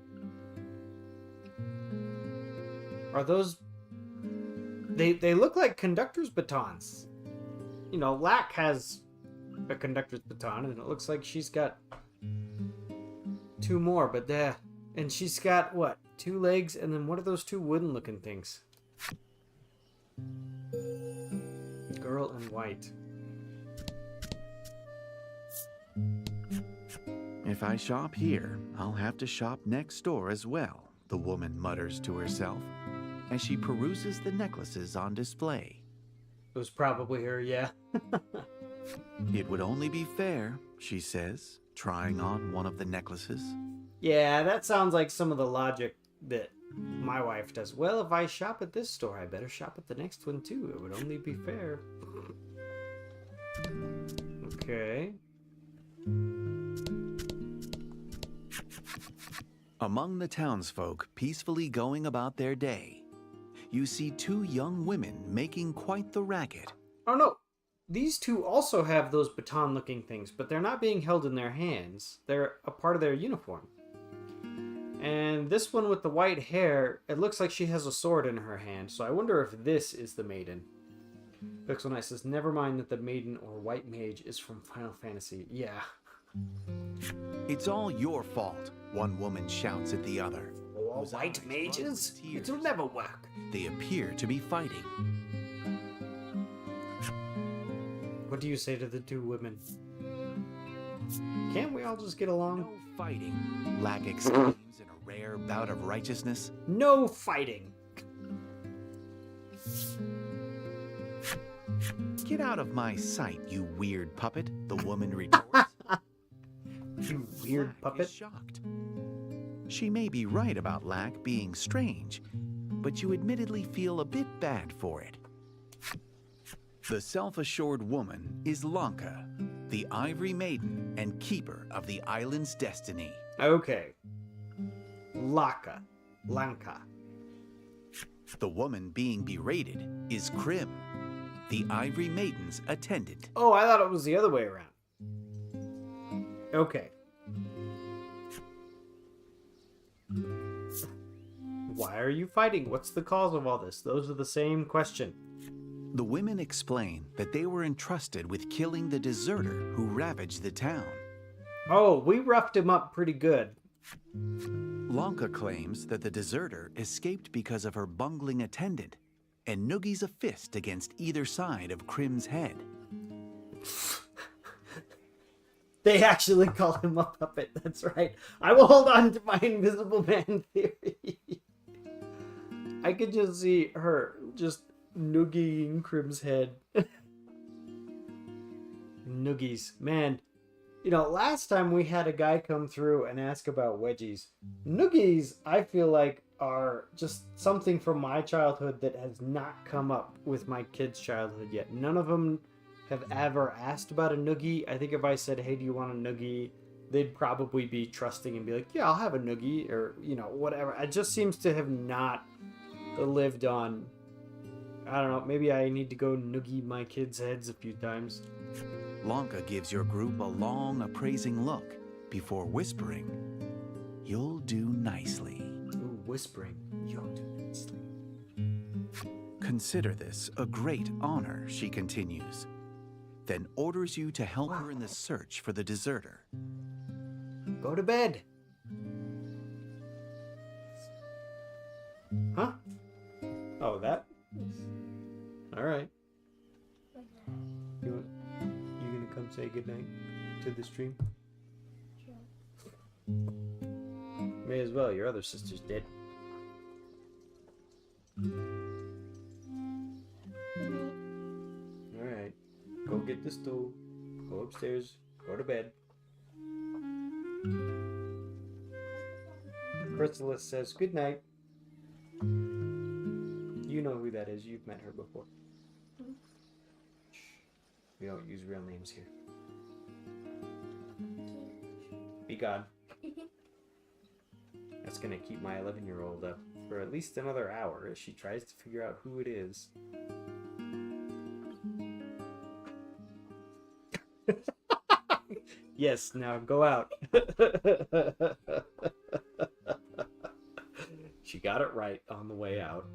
Are those... They look like conductor's batons. You know, Lack has a conductor's baton, and it looks like she's got 2 more, but there. And she's got, what, 2 legs, and then what are those 2 wooden-looking things? Girl in white. If I shop here, I'll have to shop next door as well, the woman mutters to herself as she peruses the necklaces on display. It was probably her, yeah. It would only be fair, she says, trying on one of the necklaces. Yeah, that sounds like some of the logic that my wife does. Well, if I shop at this store, I better shop at the next one too. It would only be fair. Okay. Among the townsfolk peacefully going about their day, you see 2 young women making quite the racket. Oh no, these 2 also have those baton-looking things, but they're not being held in their hands. They're a part of their uniform. And this one with the white hair, it looks like she has a sword in her hand, so I wonder if this is the maiden. Pixel Knight says, never mind that the maiden or white mage is from Final Fantasy. Yeah. It's all your fault, one woman shouts at the other. Or whose white eyes mages? run with It'll tears. never work. They appear to be fighting. What do you say to the 2 women? Can't we all just get along? No fighting, Lack exclaims in a rare bout of righteousness. No fighting. Get out of my sight, you weird puppet, the woman retorts. You weird Lack puppet. is shocked. She may be right about Lack being strange, but you admittedly feel a bit bad for it. The self-assured woman is Lanka, the Ivory Maiden and keeper of the island's destiny. Okay. Lanka. The woman being berated is Krim, the Ivory Maiden's attendant. Oh, I thought it was the other way around. Okay. Why are you fighting? What's the cause of all this? Those are the same question. The women explain that they were entrusted with killing the deserter who ravaged the town. Oh, we roughed him up pretty good. Lanka claims that the deserter escaped because of her bungling attendant and noogies a fist against either side of Krim's head. They actually call him a puppet. That's right. I will hold on to my invisible man theory. I could just see her just noogieing Krim's head. Noogies. Man, you know, last time we had a guy come through and ask about wedgies. Noogies, I feel like, are just something from my childhood that has not come up with my kids' childhood yet. None of them have ever asked about a noogie. I think if I said, hey, do you want a noogie? They'd probably be trusting and be like, yeah, I'll have a noogie, or, you know, whatever. It just seems to have not lived on. I don't know, maybe I need to go noogie my kids' heads a few times. Lanka gives your group a long, appraising look before whispering, "You'll do nicely." Ooh, whispering. You'll do nicely. Consider this a great honor, she continues. then orders you to help her in the search for the deserter. Go to bed. Huh? Oh, that? Alright. You gonna come say goodnight to the stream? May as well, your other sister's dead. Alright. Go get the stool. Go upstairs. Go to bed. Chrysalis says goodnight. You know who that is. You've met her before. Shh. We don't use real names here. Be gone. That's gonna keep my 11-year-old up for at least another hour as she tries to figure out who it is. Yes, now go out. She got it right on the way out.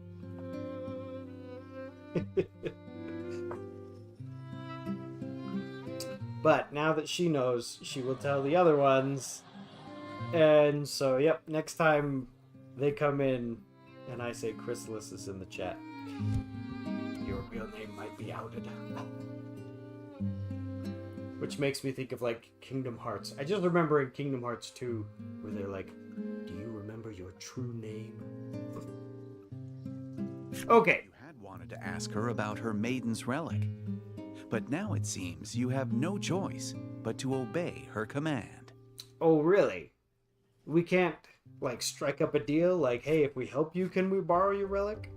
But now that she knows, she will tell the other ones. And so, yep, next time they come in and I say Chrysalis is in the chat, your real name might be outed. Which makes me think of, like, Kingdom Hearts. I just remember in Kingdom Hearts 2, where they're like, do you remember your true name? Okay. You had wanted to ask her about her maiden's relic, but now it seems you have no choice but to obey her command. Oh, really? We can't, like, strike up a deal? Like, hey, if we help you, can we borrow your relic?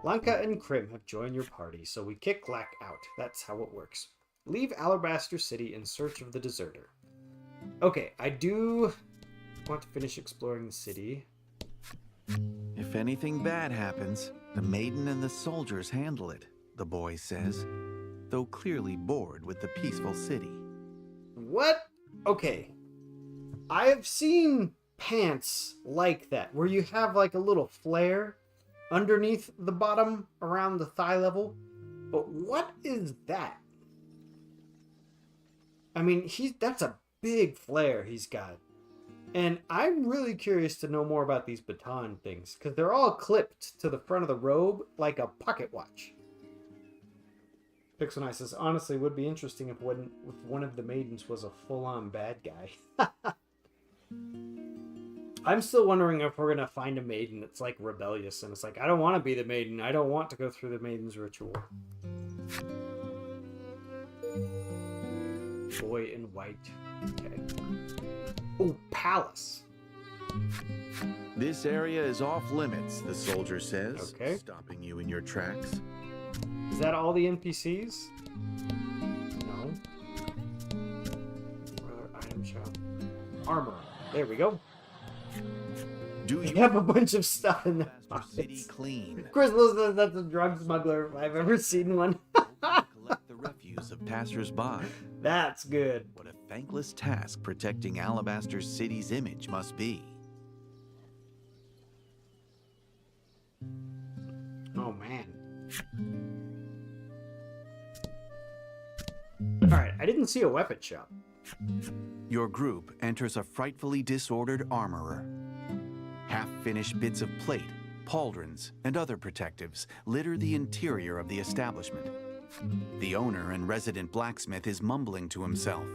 Lanka and Krim have joined your party, so we kick Lack out. That's how it works. Leave Alabaster City in search of the deserter. Okay, I do want to finish exploring the city. If anything bad happens, the maiden and the soldiers handle it, the boy says, though clearly bored with the peaceful city. What? Okay. I have seen pants like that, where you have like a little flare underneath the bottom around the thigh level. But what is that? I mean, that's a big flare he's got. And I'm really curious to know more about these baton things, because they're all clipped to the front of the robe like a pocket watch. Pixel Knight says, honestly, it would be interesting if one of the maidens was a full-on bad guy. I'm still wondering if we're going to find a maiden that's like rebellious, and it's like, I don't want to be the maiden. I don't want to go through the maiden's ritual. Boy in white. Okay. Oh, palace. This area is off limits, the soldier says, okay, stopping you in your tracks. Is that all the NPCs? No. Item shop. Armor. There we go. Do You you have a bunch of stuff in there. city clean? Crystal says that's a drug smuggler if I've ever seen one. Collect the refuse of passers-by. That's good. What a thankless task protecting Alabaster City's image must be. Oh, man. Alright, I didn't see a weapon shop. Your group enters a frightfully disordered armorer. Half-finished bits of plate, pauldrons, and other protectives litter the interior of the establishment. The owner and resident blacksmith is mumbling to himself.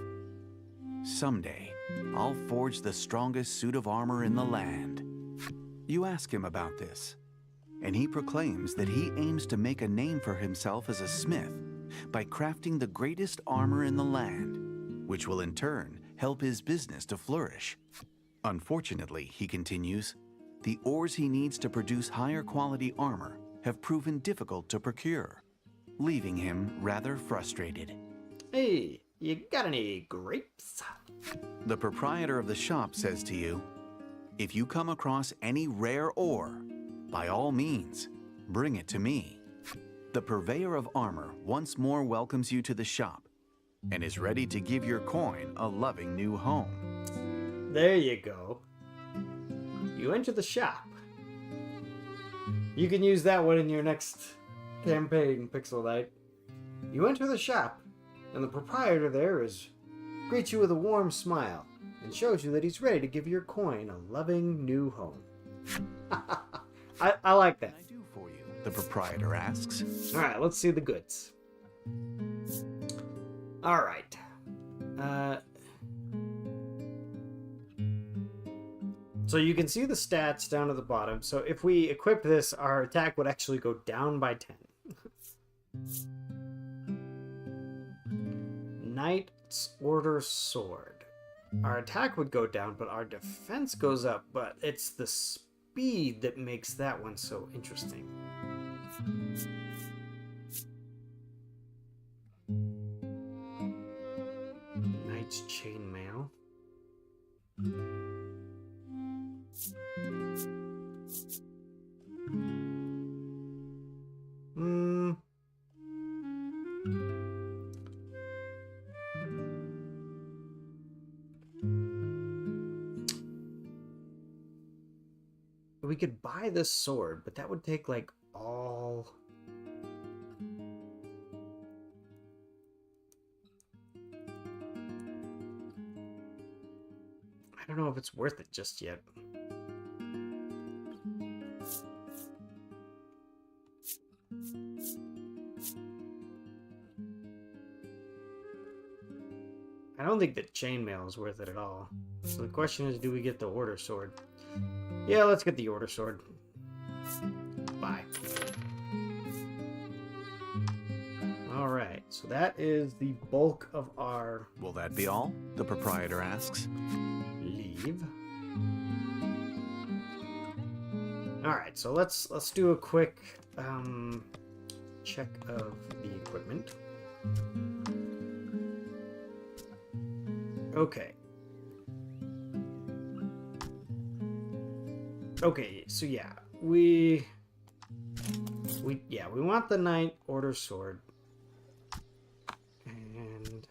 Someday, I'll forge the strongest suit of armor in the land. You ask him about this, and he proclaims that he aims to make a name for himself as a smith by crafting the greatest armor in the land, which will in turn help his business to flourish. Unfortunately, he continues, the ores he needs to produce higher quality armor have proven difficult to procure, leaving him rather frustrated. Hey, you got any grapes? The proprietor of the shop says to you, if you come across any rare ore, by all means, bring it to me. The purveyor of armor once more welcomes you to the shop and is ready to give your coin a loving new home. There you go. You enter the shop. You can use that one in your next campaign, Pixel Knight. You enter the shop, And the proprietor there greets you with a warm smile and shows you that he's ready to give your coin a loving new home. I like that. What can I do for you? The proprietor asks. All right, let's see the goods. All right. So you can see the stats down at the bottom. So if we equip this, our attack would actually go down by 10. Knight's Order Sword. Our attack would go down, but our defense goes up. But it's the speed that makes that one so interesting. Knight's Chainmail. We could buy this sword, but that would take like all... I don't know if it's worth it just yet. I don't think that chainmail is worth it at all. So the question is, do we get the Order Sword? Yeah, let's get the Order Sword. Bye. Alright, so that is the bulk of our... Will that be all? The proprietor asks. Leave. Alright, so let's do a quick check of the equipment. Okay. Okay, so yeah, we want the Knight Order Sword. And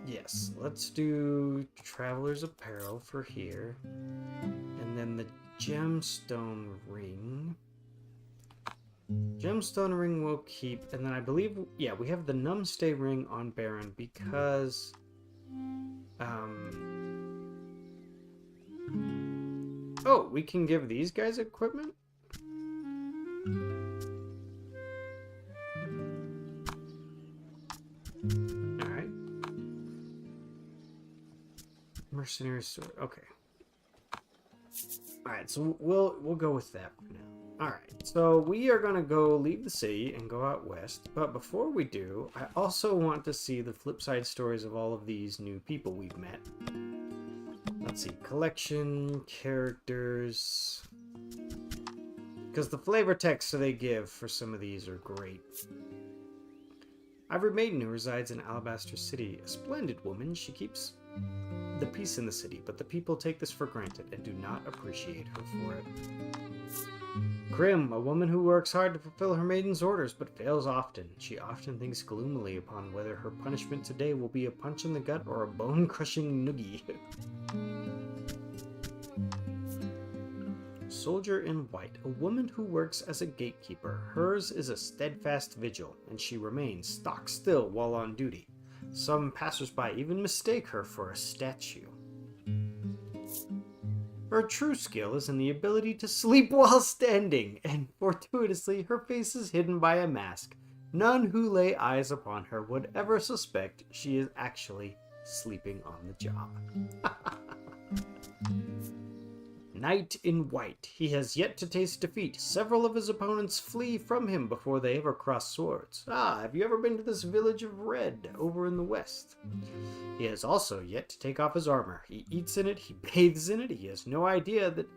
yes, let's do Traveler's Apparel for here. And then the Gemstone Ring. Gemstone Ring we'll keep, and then I believe, yeah, we have the Numbstay Ring on Baron because, oh, we can give these guys equipment? Alright. Mercenary Sword, okay. Alright, so we'll go with that for now. Alright, so we are going to go leave the city and go out west, but before we do, I also want to see the flip side stories of all of these new people we've met. Let's see, collection, characters, because the flavor texts they give for some of these are great. Ivory Maiden, who resides in Alabaster City, a splendid woman. She keeps the peace in the city, but the people take this for granted and do not appreciate her for it. Grim, a woman who works hard to fulfill her maiden's orders, but fails often. She often thinks gloomily upon whether her punishment today will be a punch in the gut or a bone-crushing noogie. Soldier in White, a woman who works as a gatekeeper. Hers is a steadfast vigil, and she remains stock still while on duty. Some passersby even mistake her for a statue. Her true skill is in the ability to sleep while standing, and fortuitously her face is hidden by a mask. None who lay eyes upon her would ever suspect she is actually sleeping on the job. Knight in White. He has yet to taste defeat. Several of his opponents flee from him before they ever cross swords. Ah, have you ever been to this village of Red over in the west? He has also yet to take off his armor. He eats in it, he bathes in it, he has no idea that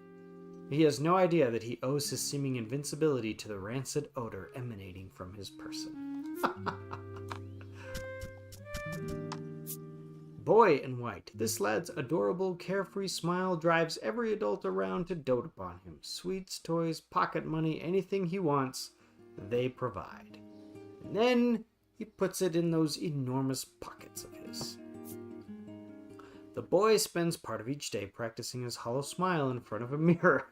he owes his seeming invincibility to the rancid odor emanating from his person. Boy in White. This lad's adorable, carefree smile drives every adult around to dote upon him. Sweets, toys, pocket money, anything he wants, they provide. And then he puts it in those enormous pockets of his. The boy spends part of each day practicing his hollow smile in front of a mirror.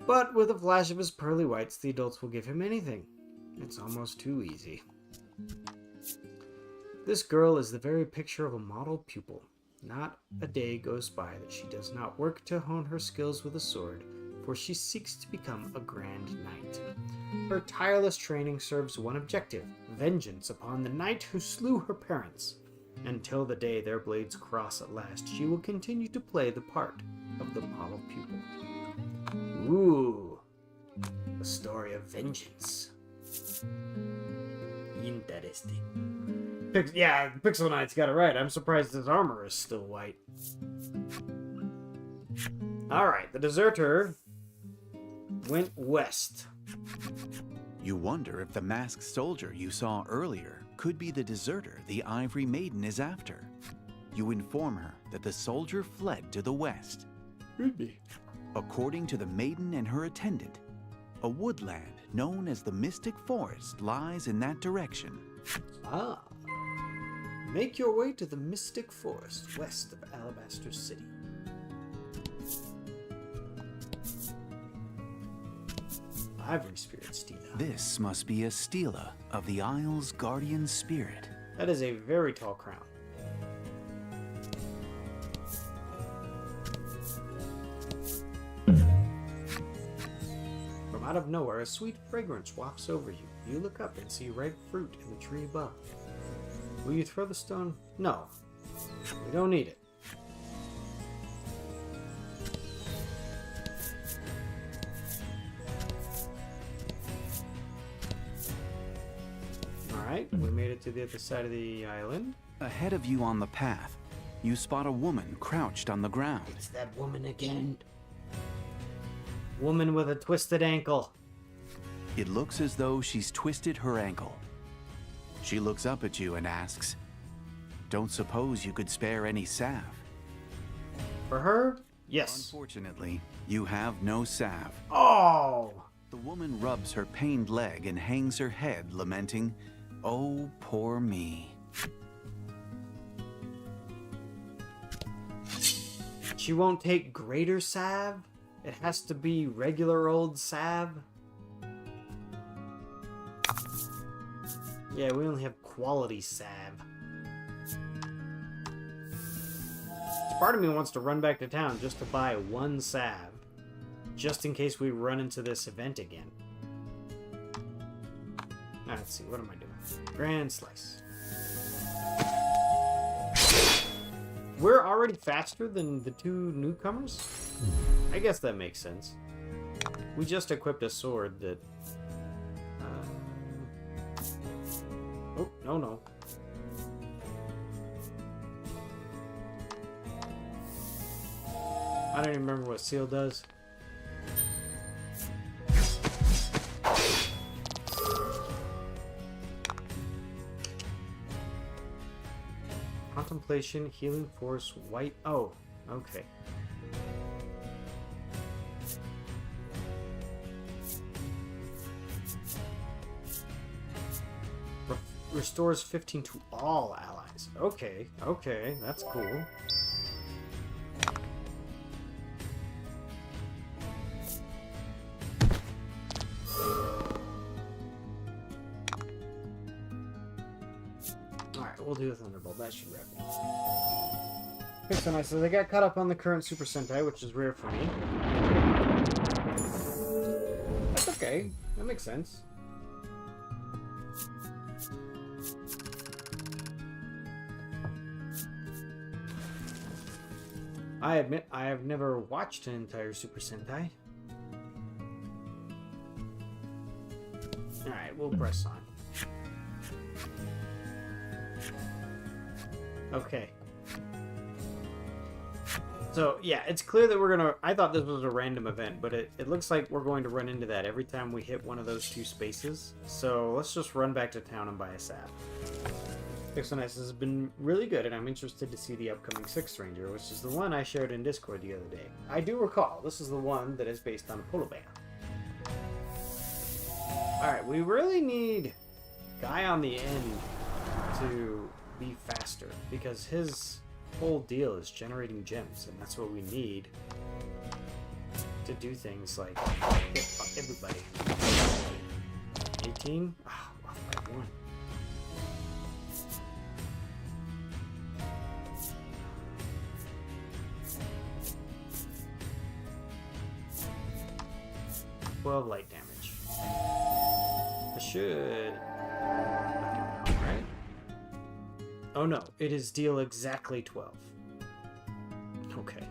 But with a flash of his pearly whites, the adults will give him anything. It's almost too easy. This girl is the very picture of a model pupil. Not a day goes by that she does not work to hone her skills with a sword, for she seeks to become a grand knight. Her tireless training serves one objective: vengeance upon the knight who slew her parents. Until the day their blades cross at last, she will continue to play the part of the model pupil. Ooh, a story of vengeance. Interesting. Yeah, Pixel Knight's got it right. I'm surprised his armor is still white. Alright, the deserter went west. You wonder if the masked soldier you saw earlier could be the deserter the Ivory Maiden is after. You inform her that the soldier fled to the west. Could be. According to the maiden and her attendant, a woodland known as the Mystic Forest lies in that direction. Ah. Make your way to the Mystic Forest west of Alabaster City. Ivory Spirit Stela. This must be a stela of the Isle's guardian spirit. That is a very tall crown. From out of nowhere, a sweet fragrance wafts over you. You look up and see ripe fruit in the tree above. Will you throw the stone? No. We don't need it. Alright, we made it to the other side of the island. Ahead of you on the path, you spot a woman crouched on the ground. It's that woman again. Woman with a twisted ankle. It looks as though she's twisted her ankle. She looks up at you and asks, "Don't suppose you could spare any salve?" For her? Yes. Unfortunately, you have no salve. Oh! The woman rubs her pained leg and hangs her head, lamenting, "Oh, poor me." She won't take greater salve? It has to be regular old salve? Yeah, we only have quality salve. Part of me wants to run back to town just to buy one salve, just in case we run into this event again. Now, let's see, what am I doing? Grand Slice. We're already faster than the two newcomers? I guess that makes sense. We just equipped a sword that... Oh, no. I don't even remember what seal does. Contemplation, healing force, white... Oh, okay. Restores 15 to all allies. Okay, that's cool. Alright, we'll do a Thunderbolt. That should wrap it. Okay, so nice. So they got caught up on the current Super Sentai, which is rare for me. That's okay. That makes sense. I admit I have never watched an entire Super Sentai. Alright, we'll press on. Okay. So, yeah, it's clear that we're gonna... I thought this was a random event, but it looks like we're going to run into that every time we hit one of those two spaces. So, let's just run back to town and buy a sap. Pixel Nice has been really good, and I'm interested to see the upcoming 6th Ranger, which is the one I shared in Discord the other day. I do recall, this is the one that is based on a polar bear. Alright, we really need Guy on the end to be faster, because his whole deal is generating gems, and that's what we need to do things like hit everybody. 18? Oh, off by 1. Light damage. I should. Right? Oh no, it is deal exactly 12. Okay.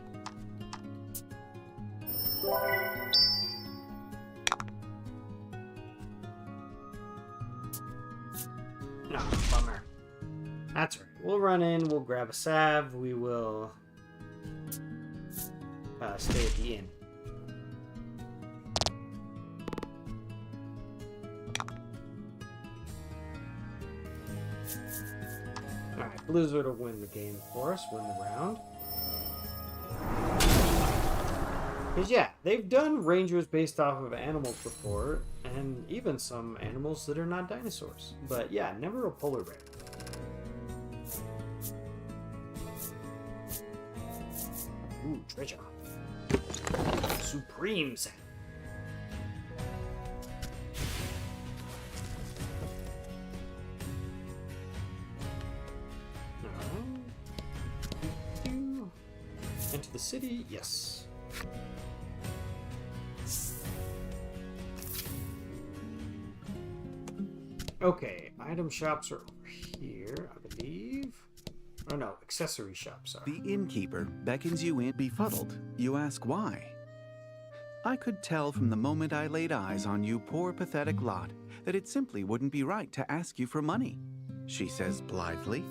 No, bummer. That's right. We'll run in, we'll grab a salve, we will stay at the inn. Alright, Blizzard will win the game for us, win the round. Because yeah, they've done rangers based off of animals before, and even some animals that are not dinosaurs. But yeah, never a polar bear. Ooh, treasure. Supreme Seth. Enter the city, yes. Okay, item shops are over here, I believe. Oh no, accessory shops are. The innkeeper beckons you in befuddled. You ask why. I could tell from the moment I laid eyes on you poor pathetic lot that it simply wouldn't be right to ask you for money, she says blithely.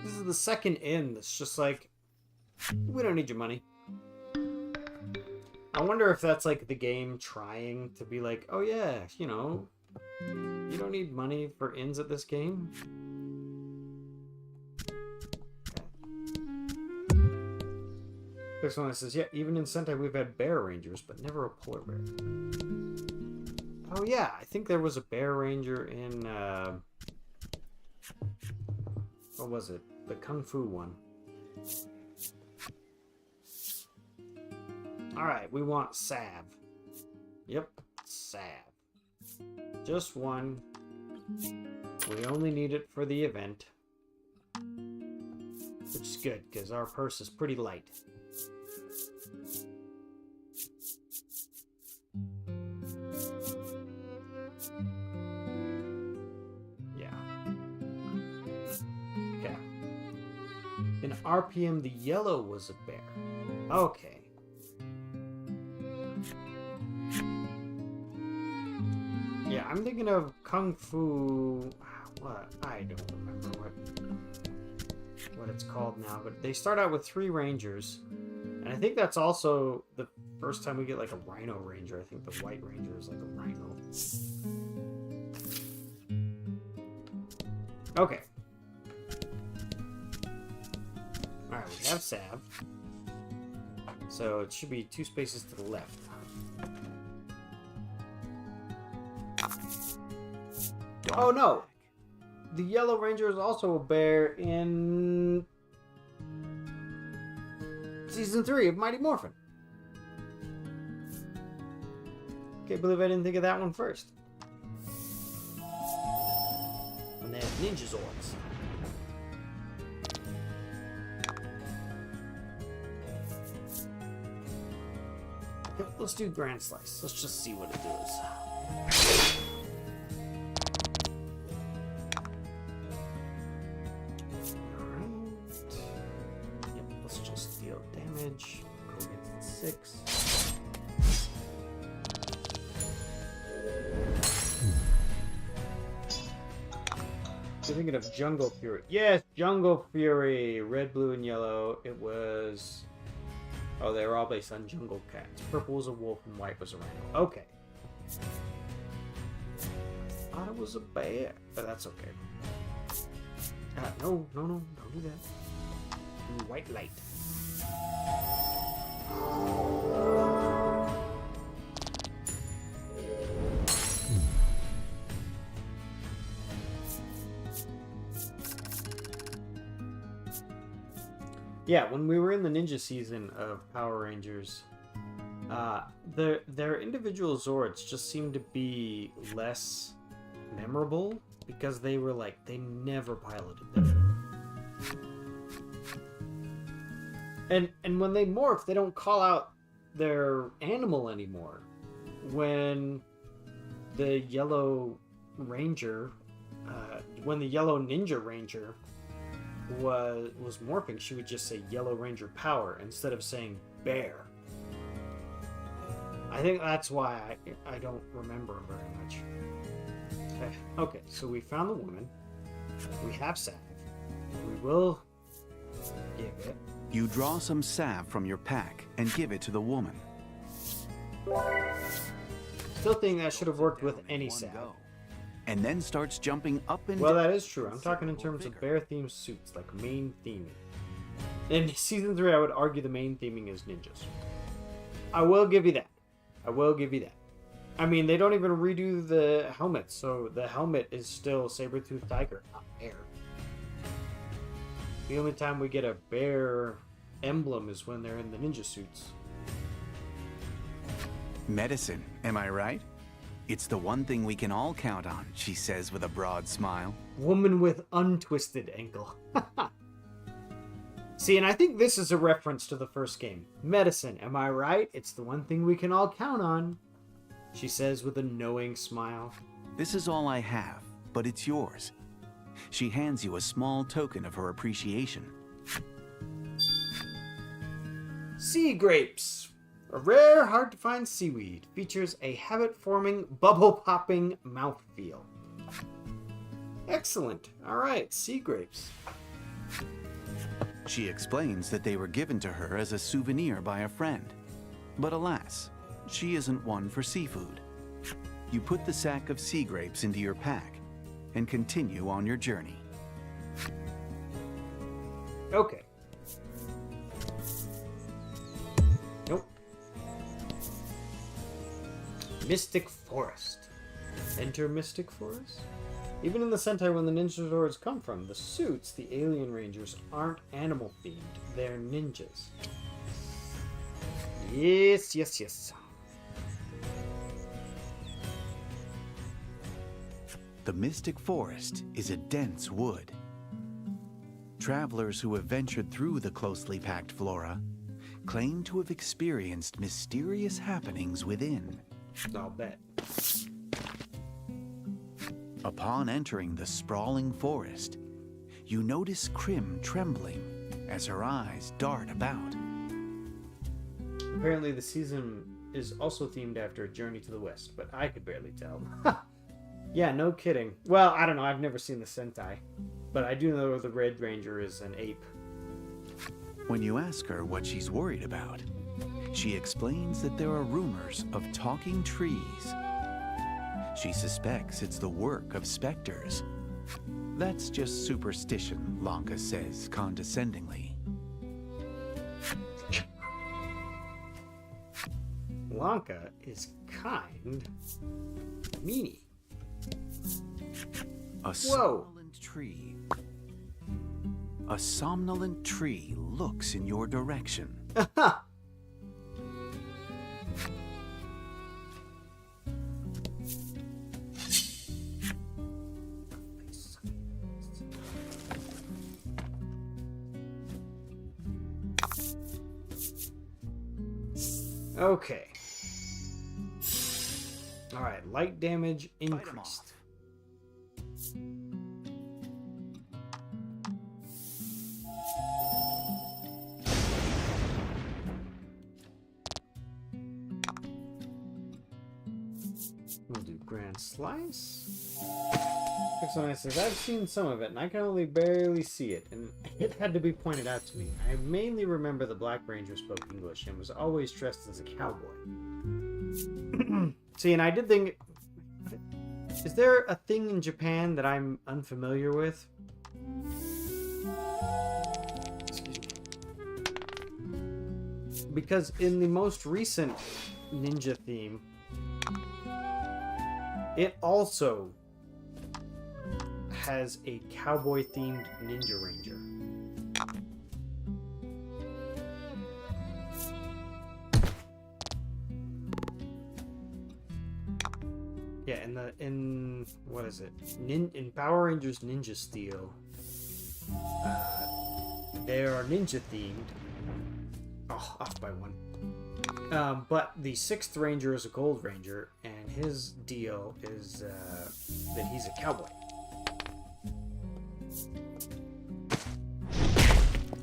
This is the second inn that's just like, we don't need your money. I wonder if that's like the game trying to be like, oh yeah, you know, you don't need money for inns at this game. There's one that says, yeah, even in Sentai we've had bear rangers, but never a polar bear. Oh yeah, I think there was a bear ranger in, what was it? The Kung Fu one. Alright, we want salve. Yep, salve. Just one. We only need it for the event. Which is good, because our purse is pretty light. Yeah. Okay. In RPM, the yellow was a bear. Okay. Yeah, I'm thinking of Kung Fu. What? I don't remember what it's called now, but they start out with 3 rangers, and I think that's also the first time we get like a rhino ranger. I think the white ranger is like a rhino. Okay. All right, we have salve, so it should be 2 spaces to the left. Oh no! The Yellow Ranger is also a bear in Season 3 of Mighty Morphin. Can't believe I didn't think of that one first. And they have Ninja Zords. Yep, let's do Grand Slice. Let's just see what it does. Damage. Go against the 6. You're thinking of Jungle Fury. Yes, Jungle Fury. Red, blue, and yellow. It was... Oh, they were all based on Jungle Cats. Purple was a wolf and white was a rhino. Okay. I thought it was a bear. But that's okay. No, don't do that. Do white light. Yeah, when we were in the ninja season of Power Rangers, Their individual Zords just seem to be less memorable because they were like they never piloted them. And when they morph, they don't call out their animal anymore. When the yellow ranger, when the yellow ninja ranger was morphing, she would just say Yellow Ranger power instead of saying bear. I think that's why I don't remember very much. Okay, so we found the woman. We have salve. We will give it. You draw some salve from your pack and give it to the woman. Still think that should have worked with any salve. And then starts jumping up and Well, down. that is true. I'm talking in terms of bear-themed suits, like main theming. In Season 3, I would argue the main theming is ninjas. I will give you that. I will give you that. I mean, they don't even redo the helmet, so the helmet is still saber-toothed tiger, not bear. The only time we get a bear emblem is when they're in the ninja suits. Medicine, am I right? It's the one thing we can all count on, she says with a broad smile. Woman with untwisted ankle. See, and I think this is a reference to the first game. Medicine, am I right? It's the one thing we can all count on, she says with a knowing smile. This is all I have, but it's yours. She hands you a small token of her appreciation. Sea grapes. A rare, hard-to-find seaweed. Features a habit-forming, bubble-popping mouthfeel. Excellent. All right, sea grapes. She explains that they were given to her as a souvenir by a friend. But alas, she isn't one for seafood. You put the sack of sea grapes into your pack and continue on your journey. Okay. Nope. Mystic Forest. Enter Mystic Forest? Even in the Sentai when the ninja Zords come from, the suits, the alien rangers, aren't animal themed. They're ninjas. Yes, yes, yes. The Mystic Forest is a dense wood. Travelers who have ventured through the closely packed flora claim to have experienced mysterious happenings within. I'll bet. Upon entering the sprawling forest, you notice Krim trembling as her eyes dart about. Apparently the season is also themed after a journey to the west, but I could barely tell. Yeah, no kidding. Well, I don't know, I've never seen the Sentai, but I do know the Red Ranger is an ape. When you ask her what she's worried about, she explains that there are rumors of talking trees. She suspects it's the work of specters. That's just superstition, Lanka says condescendingly. Lanka is kind meanie. A somnolent tree. A somnolent tree looks in your direction. Okay. Alright, light damage increased. We'll do Grand Slice. Excellent says, I've seen some of it, and I can only barely see it, and it had to be pointed out to me. I mainly remember the Black Ranger spoke English and was always dressed as a cowboy. See, and I did think... Is there a thing in Japan that I'm unfamiliar with? Excuse me. Because in the most recent ninja theme, it also has a cowboy-themed ninja ranger. Yeah, in what is it? In Power Rangers Ninja Steel, they are ninja themed. Oh, off by one. But the 6th Ranger is a Gold Ranger, and his deal is that he's a cowboy.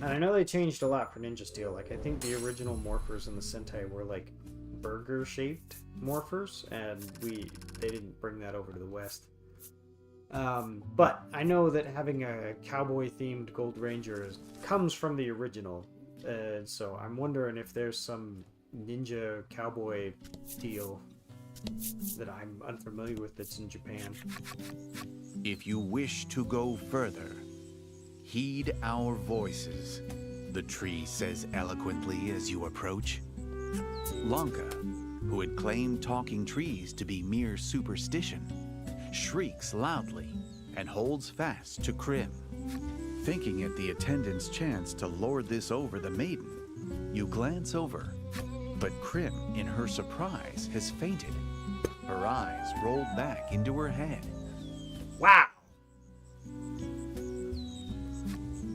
And I know they changed a lot for Ninja Steel. Like, I think the original morphers in the Sentai were like burger-shaped morphers, and they didn't bring that over to the West. But I know that having a cowboy-themed Gold Ranger comes from the original, so I'm wondering if there's some ninja cowboy deal that I'm unfamiliar with that's in Japan. If you wish to go further, heed our voices, the tree says eloquently as you approach. Lanka, who had claimed talking trees to be mere superstition, shrieks loudly and holds fast to Krim. Thinking at the attendant's chance to lord this over the maiden, you glance over, but Krim, in her surprise, has fainted. Her eyes rolled back into her head. Wow!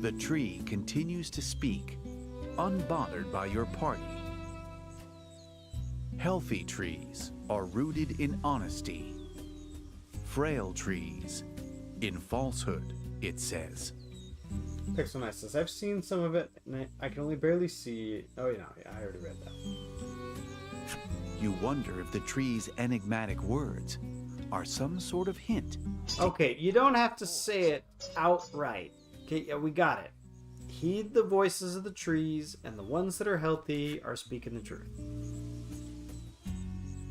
The tree continues to speak, unbothered by your party. Healthy trees are rooted in honesty. Frail trees in falsehood, it says. Pixel says, I've seen some of it, and I can only barely see... Oh, yeah, I already read that. You wonder if the tree's enigmatic words are some sort of hint. Okay, you don't have to say it outright. Okay, yeah, we got it. Heed the voices of the trees, and the ones that are healthy are speaking the truth.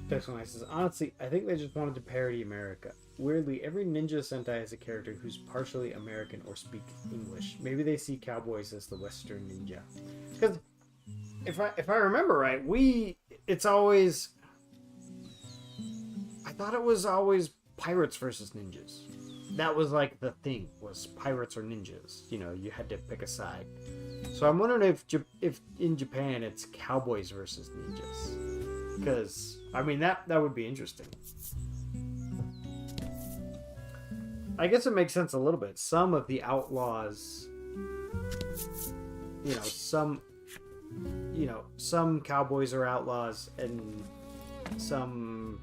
Pixel says, honestly, I think they just wanted to parody America. Weirdly, every ninja Sentai has a character who's partially American or speaks English. Maybe they see cowboys as the Western ninja. Because if I remember right, it's always... I thought it was always pirates versus ninjas. That was like the thing, was pirates or ninjas. You know, you had to pick a side. So I'm wondering if in Japan it's cowboys versus ninjas. Because, I mean, that would be interesting. I guess it makes sense a little bit. Some of the outlaws, some cowboys are outlaws, and some,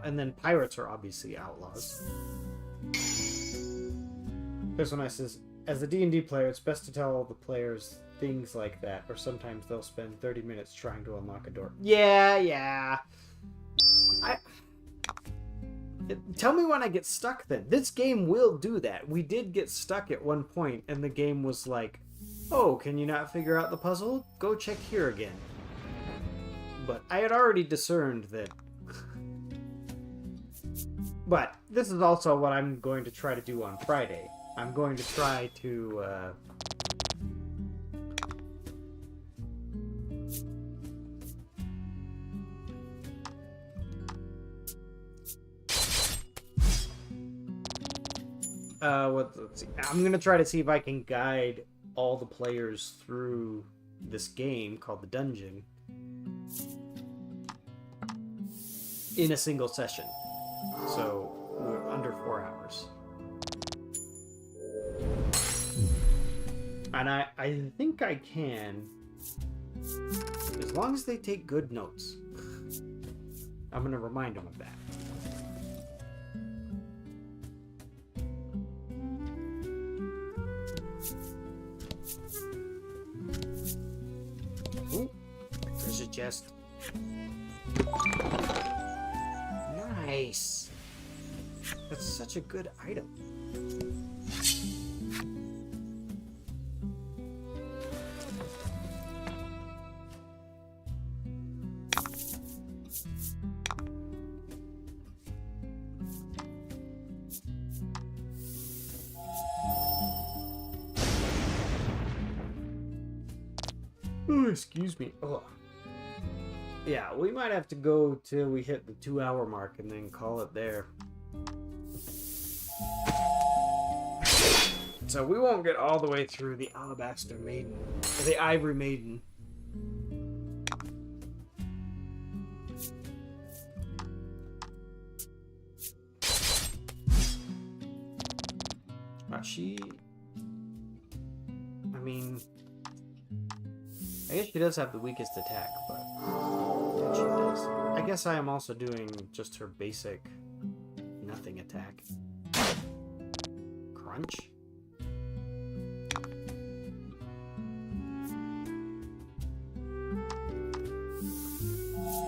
and then pirates are obviously outlaws. This one says, as a D&D player, it's best to tell all the players things like that, or sometimes they'll spend 30 minutes trying to unlock a door. Yeah. Tell me when I get stuck then. This game will do that. We did get stuck at one point, and the game was like, oh, can you not figure out the puzzle? Go check here again. But I had already discerned that... But this is also what I'm going to try to do on Friday. I'm going to try to... let's see. I'm gonna try to see if I can guide all the players through this game called the Dungeon in a single session. So we're under 4 hours. And I think I can, as long as they take good notes. I'm gonna remind them of that. There's a chest. Nice. That's such a good item. Oh, excuse me. Oh. Yeah, we might have to go till we hit the 2-hour mark and then call it there. So we won't get all the way through the Alabaster Maiden, or the Ivory Maiden. Wow, she... I mean... I guess she does have the weakest attack, but... yeah, she does. I guess I am also doing just her basic... nothing attack. Crunch?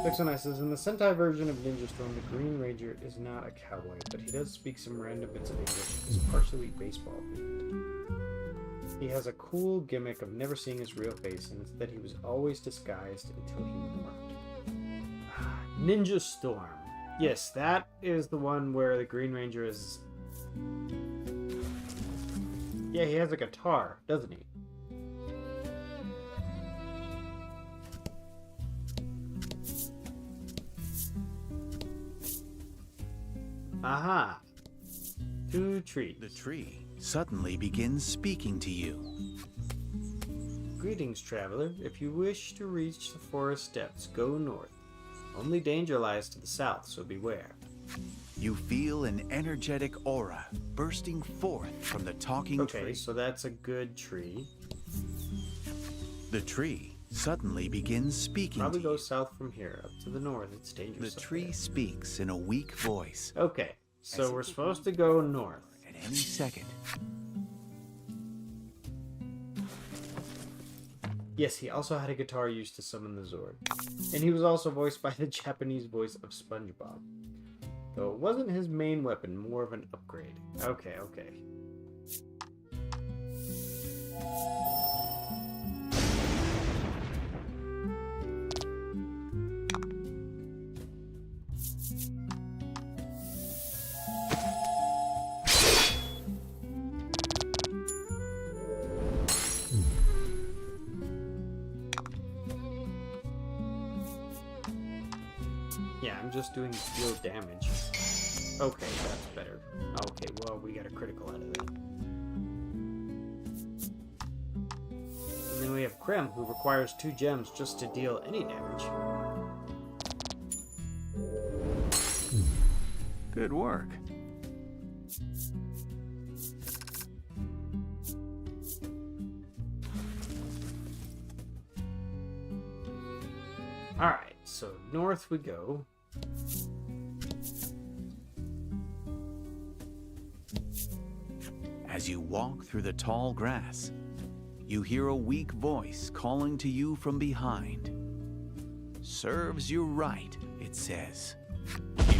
Dixon says, in the Sentai version of Ninja Storm, the Green Ranger is not a cowboy, but he does speak some random bits of English. He's partially baseball themed. He has a cool gimmick of never seeing his real face, and it's that he was always disguised until he morphed. Ninja Storm. Yes, that is the one where the Green Ranger is... yeah, he has a guitar, doesn't he? Aha! Two trees. The tree suddenly begins speaking to you. Greetings, traveler. If you wish to reach the forest depths, go north. Only danger lies to the south, so beware. You feel an energetic aura bursting forth from the talking tree. Okay, so that's a good tree. The tree suddenly begins speaking Probably to you. go south from here. Up to the north, it's dangerous. The tree speaks in a weak voice. Okay, so we're supposed to go north. At any second, Yes, he also had a guitar used to summon the Zord. And he was also voiced by the Japanese voice of SpongeBob. Though it wasn't his main weapon, more of an upgrade. Okay, okay. Yeah, I'm just doing steel damage. Okay, that's better. Okay, well, we got a critical out of that. And then we have Krem, who requires 2 gems just to deal any damage. good work. Alright, so north we go. As you walk through the tall grass, you hear a weak voice calling to you from behind. Serves you right, it says.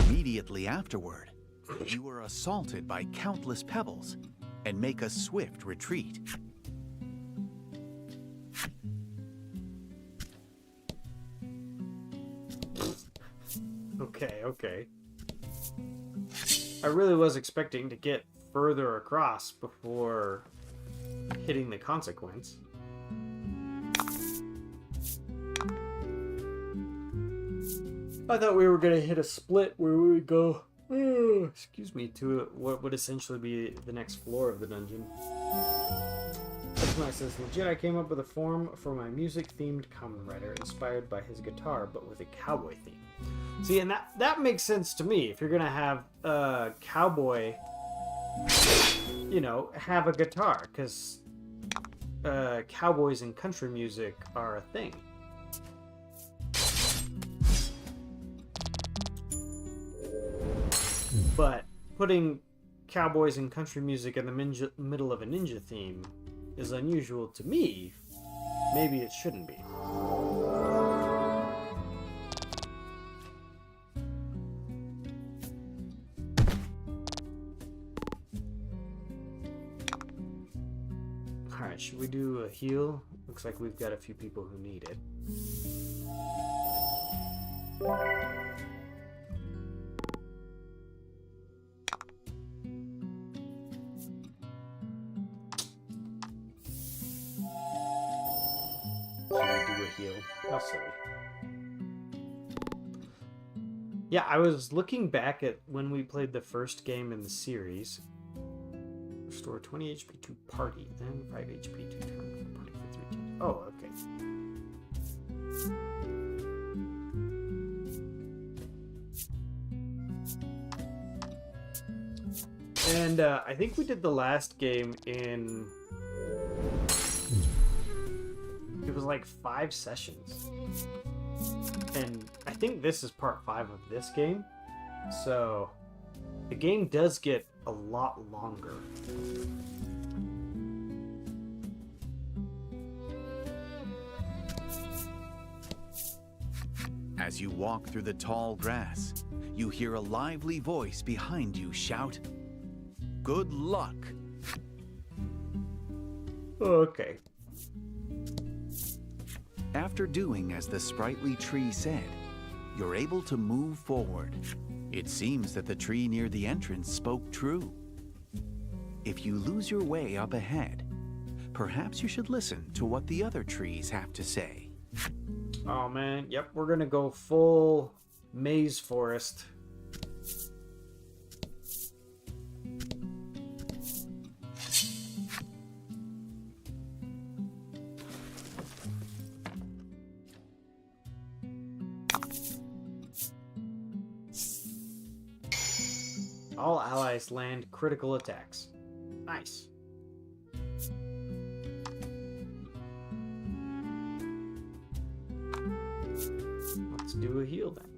Immediately afterward, you are assaulted by countless pebbles and make a swift retreat. Okay. I really was expecting to get further across before hitting the consequence. I thought we were going to hit a split where we would go, excuse me, to what would essentially be the next floor of the dungeon. It says, legit, I came up with a form for my music-themed Kamen Rider inspired by his guitar, but with a cowboy theme. See, and that makes sense to me. If you're going to have a cowboy, you know, have a guitar, because cowboys and country music are a thing. But putting cowboys and country music in the middle of a ninja theme is unusual to me. Maybe it shouldn't be. Alright, should we do a heal? Looks like we've got a few people who need it. Heal. How silly. Yeah, I was looking back at when we played the first game in the series. Restore 20 HP to party, then 5 HP to turn party for 3 turns. Oh, okay. And I think we did the last game in... It was like 5 sessions. And I think this is part 5 of this game. So the game does get a lot longer. As you walk through the tall grass, you hear a lively voice behind you shout, "Good luck!" Okay. After doing as the sprightly tree said, you're able to move forward. It seems that the tree near the entrance spoke true. If you lose your way up ahead, perhaps you should listen to what the other trees have to say. Oh man, yep, we're gonna go full maze forest. All allies land critical attacks. Nice. Let's do a heal then.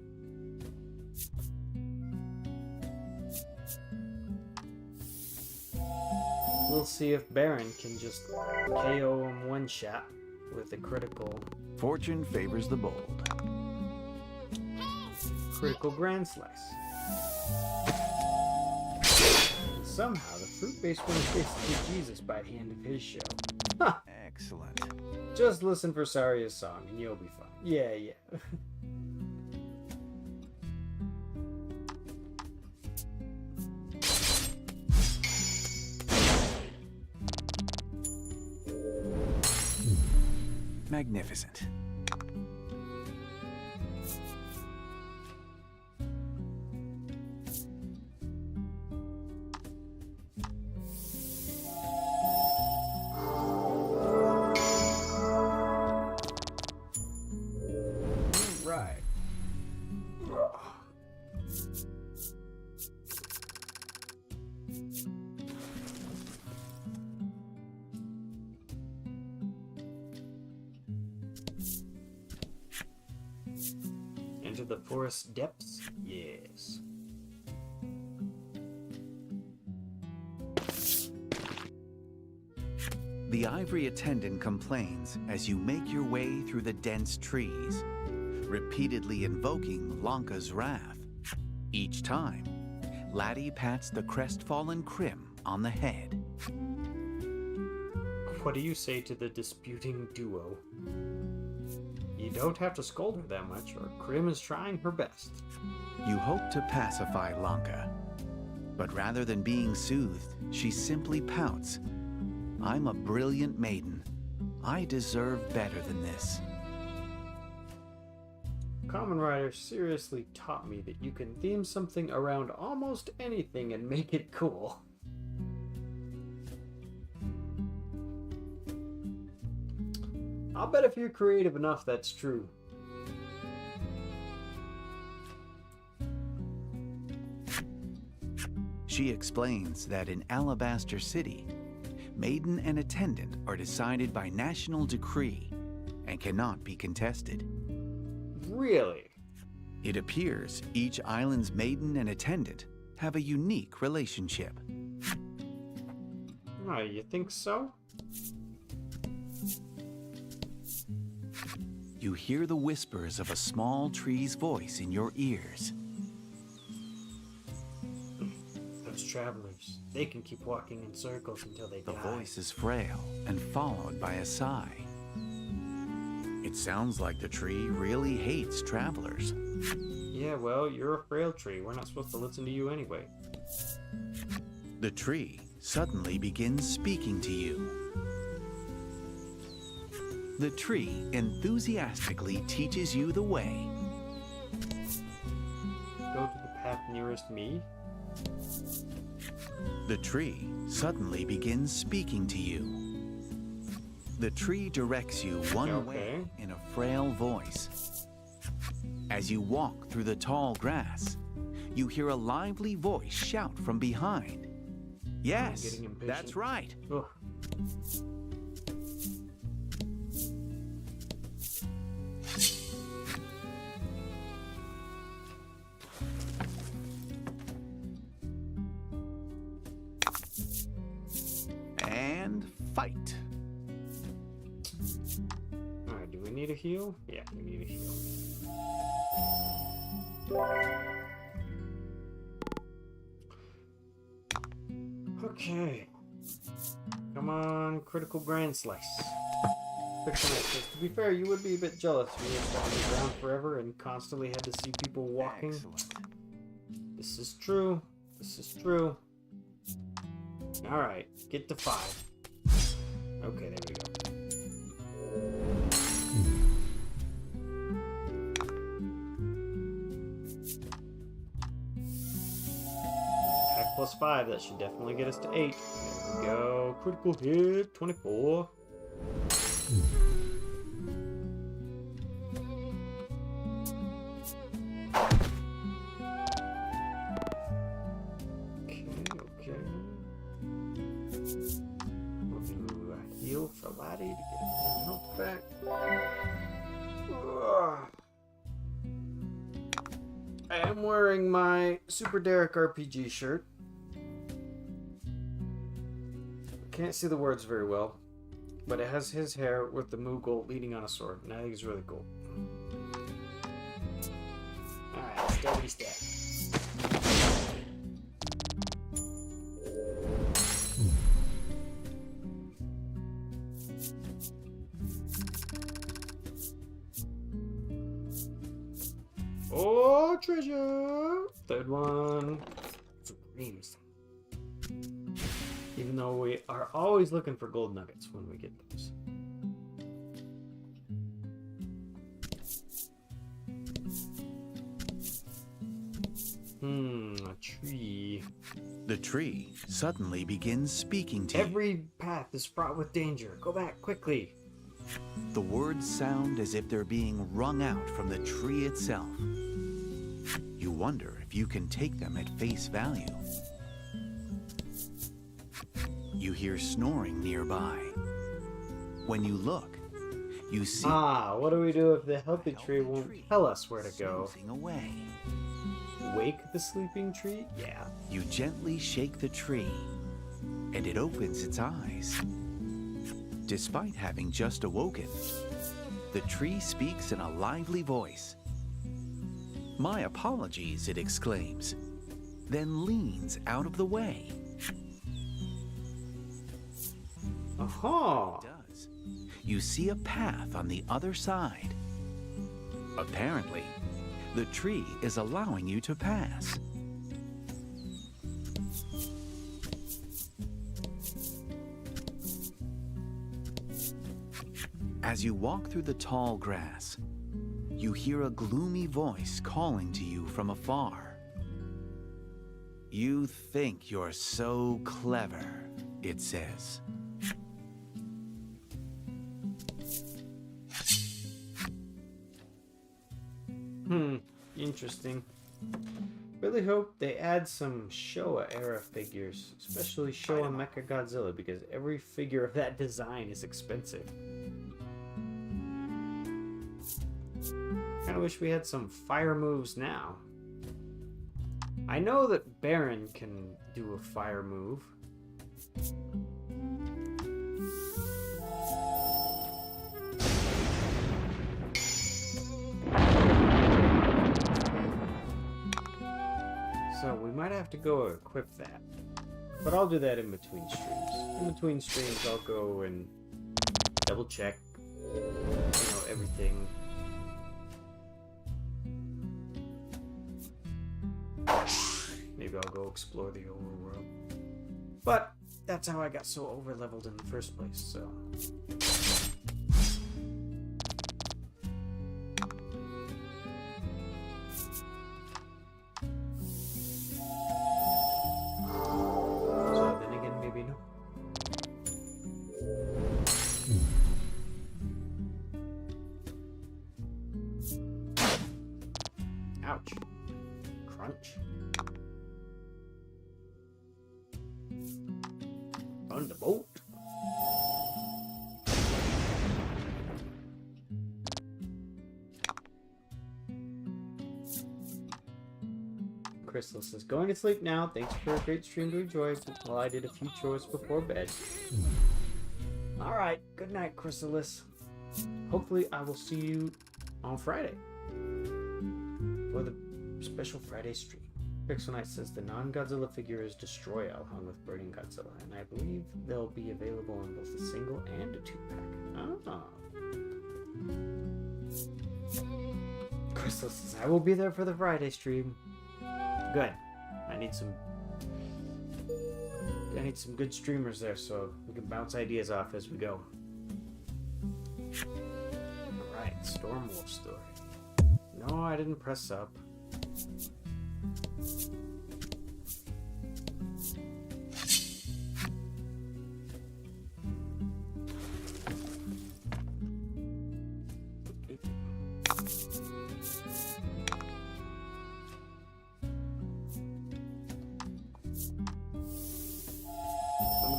We'll see if Baron can just KO him one shot with a critical Fortune favors the bold. grand slice. Somehow the fruit-based one tasted Jesus by the end of his show. Ha! Excellent. Just listen for Saria's song and you'll be fine. Yeah, yeah. Magnificent. Right. Into the forest depths? Yes. The ivory attendant complains as you make your way through the dense trees, repeatedly invoking Lanka's wrath. Each time, Laddie pats the crestfallen Crim on the head. What do you say to the disputing duo? You don't have to scold her that much, or Crim is trying her best. You hope to pacify Lanka, but rather than being soothed, she simply pouts. I'm a brilliant maiden. I deserve better than this. Kamen Rider seriously taught me that you can theme something around almost anything and make it cool. I'll bet if you're creative enough, that's true. She explains that in Alabaster City, maiden and attendant are decided by national decree and cannot be contested. Really? It appears each island's maiden and attendant have a unique relationship. Oh, you think so? You hear the whispers of a small tree's voice in your ears. Those travelers, they can keep walking in circles until they The die. voice is frail and followed by a sigh. It sounds like the tree really hates travelers. Yeah, well, you're a frail tree. We're not supposed to listen to you anyway. The tree suddenly begins speaking to you. The tree enthusiastically teaches you the way. Go to the path nearest me. The tree suddenly begins speaking to you. The tree directs you one way in a frail voice. As you walk through the tall grass, you hear a lively voice shout from behind. Yes, getting impatient. that's right. Ugh. And fight. Alright, do we need a heal? Yeah, we need a heal. Okay. Come on, critical grand slice. Fix it. 'Cause to be fair, you would be a bit jealous when you sat on the ground forever and constantly had to see people walking. Excellent. This is true. This is true. Alright, get to 5. Okay, there we go. Attack plus 5, that should definitely get us to 8. There we go. Critical hit, 24. Okay. We'll do a heal for Laddie to get his health back. Ugh. I am wearing my Super Derek RPG shirt. Can't see the words very well, but it has his hair with the Moogle leaning on a sword, and I think it's really cool. Alright, stabby stab. Oh, treasure! Third one. Some dreams. Even though we are always looking for gold nuggets when we get those. A tree. The tree suddenly begins speaking to you. Every path is fraught with danger. Go back quickly. The words sound as if they're being wrung out from the tree itself. You wonder if you can take them at face value. You hear snoring nearby. When you look, you see What do we do if the healthy tree won't tell us where to go? snoozing away. Wake the sleeping tree? Yeah. You gently shake the tree, and it opens its eyes. Despite having just awoken, the tree speaks in a lively voice. "My apologies," it exclaims, then leans out of the way. Aha! It does. You see a path on the other side. Apparently, the tree is allowing you to pass. As you walk through the tall grass, you hear a gloomy voice calling to you from afar. "You think you're so clever," it says. Interesting. Really hope they add some Showa era figures, especially Showa Mechagodzilla, because every figure of that design is expensive. Kinda wish we had some fire moves now. I know that Baron can do a fire move. So we might have to go equip that. But I'll do that in between streams. In between streams I'll go and double check, everything. Maybe I'll go explore the overworld. But that's how I got so over-leveled in the first place, so... So then again, maybe no. Ouch. Crunch. Thunderbolt. Crystal says, going to sleep now. Thanks for a great stream to enjoy while I did a few chores before bed. Alright, good night, Chrysalis. Hopefully I will see you on Friday for the special Friday stream. Pixel Knight says the non-Godzilla figure is Destroy-L hung with Burning Godzilla, and I believe they'll be available in both a single and a 2-pack. Ah. Crystal says, I will be there for the Friday stream. Good. I need some good streamers there so we can bounce ideas off as we go. Alright, Stormwolf story. No, I didn't press up.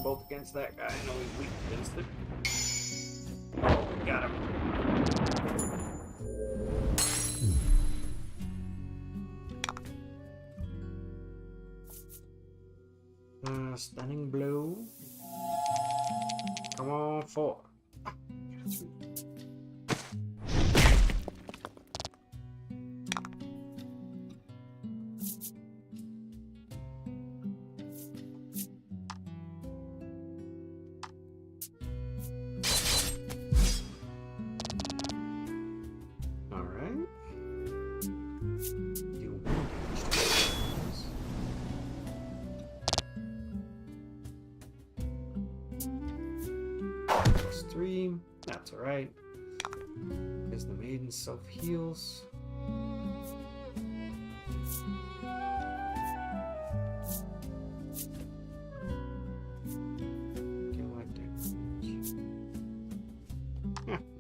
Bolt against that guy. I know he's weak against it. Oh, we got him. Stunning blow. Come on, 4. That's alright. Because the Maiden self-heals.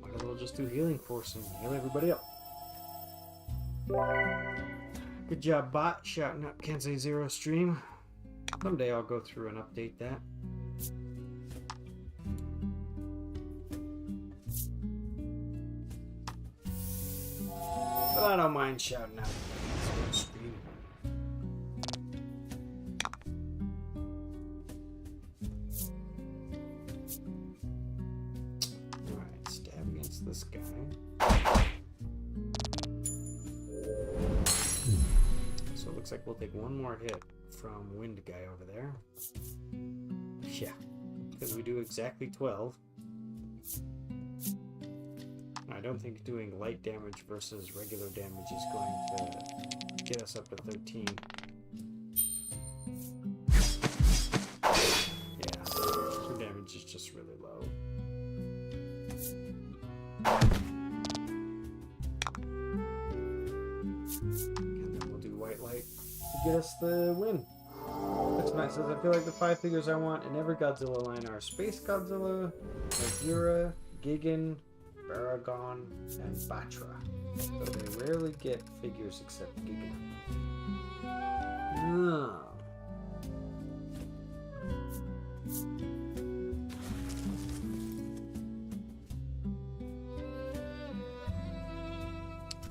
Might as well just do healing force and heal everybody up. Good job, bot. Shouting up Can't Say Zero stream. Someday I'll go through and update that. But I don't mind shouting out. Alright, stab against this guy. So it looks like we'll take one more hit from Wind Guy over there. Yeah, because we do exactly 12. I don't think doing light damage versus regular damage is going to get us up to 13. Yeah, extra damage is just really low. And then we'll do white light to get us the win. That's nice. Says, I feel like the 5 figures I want in every Godzilla line are Space Godzilla, Megira, Gigan, Baragon, and Batra. So they rarely get figures except Gigan. Oh.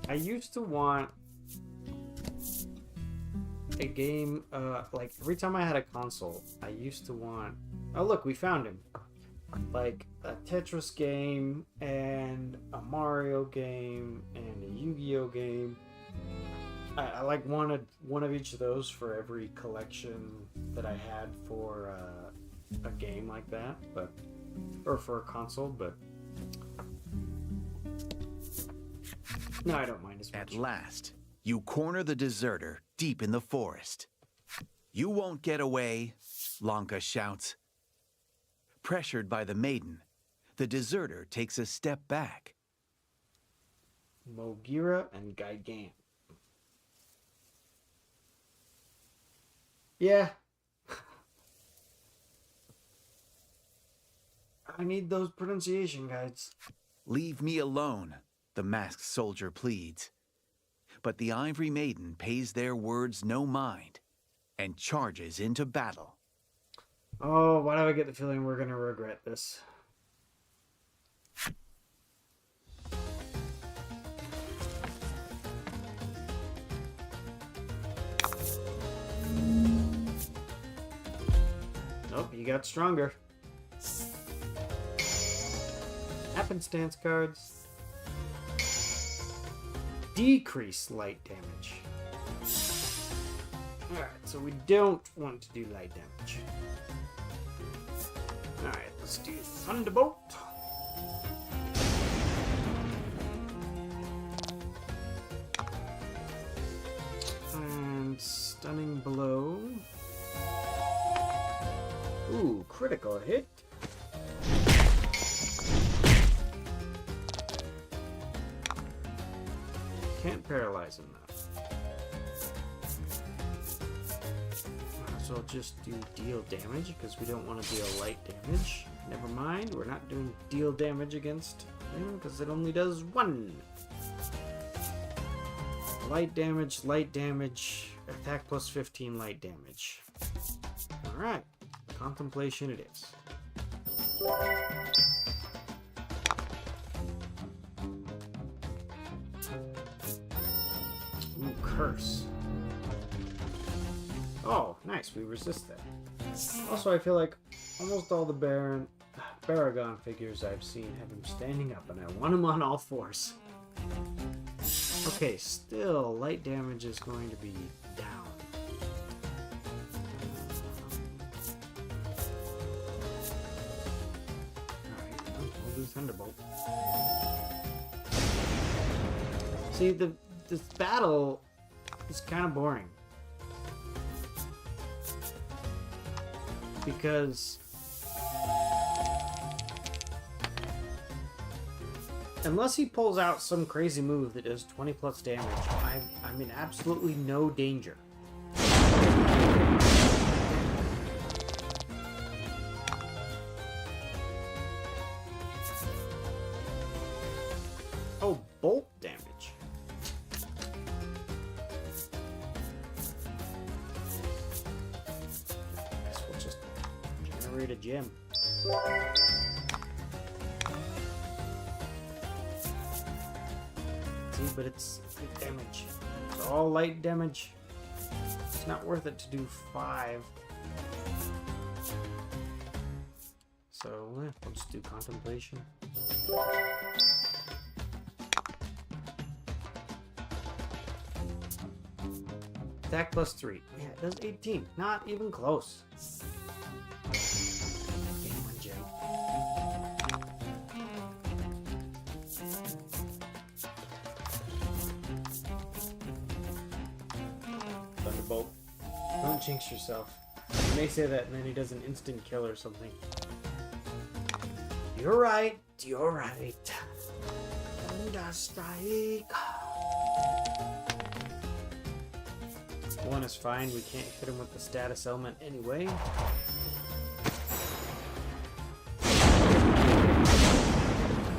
I used to want a game, like every time I had a console, I used to want, oh look, we found him. Like a Tetris game and a Mario game and a Yu-Gi-Oh game. I like wanted one of each of those for every collection that I had for a game like that, but or for a console, but no, I don't mind as much. At last, you corner the deserter deep in the forest. You won't get away, Lanka shouts. Pressured by the Maiden, the deserter takes a step back. Mogira and Gigan. Yeah. I need those pronunciation guides. Leave me alone, the masked soldier pleads. But the Ivory Maiden pays their words no mind and charges into battle. Oh, why do I get the feeling we're gonna regret this? Nope, you got stronger. Happenstance cards. Decrease light damage. Alright, so we don't want to do light damage. Alright, let's do Thunderbolt. And Stunning Blow. Ooh, critical hit. Can't paralyze him though. So I'll just do deal damage because we don't want to deal light damage. Never mind, we're not doing deal damage against him because it only does 1. Light damage, attack plus 15 light damage. Alright, contemplation it is. Ooh, curse. Oh, nice, we resist that. Also, I feel like almost all the Baragon figures I've seen have him standing up, and I want him on all fours. Okay, still, light damage is going to be down. Alright, we'll do Thunderbolt. See, this battle is kind of boring. Because unless he pulls out some crazy move that does 20 plus damage, I'm in absolutely no danger. Oh, bolt damage. Guess we'll just generate a gem. See, but it's light damage. It's all light damage. It's not worth it to do 5. So, we'll just do contemplation. Attack plus 3. Yeah, it does 18. Not even close. Gain 1 gem. Thunderbolt. Don't jinx yourself. You may say that and then he does an instant kill or something. You're right. You're right. Thunder strike. 1 is fine. We can't hit him with the status element anyway.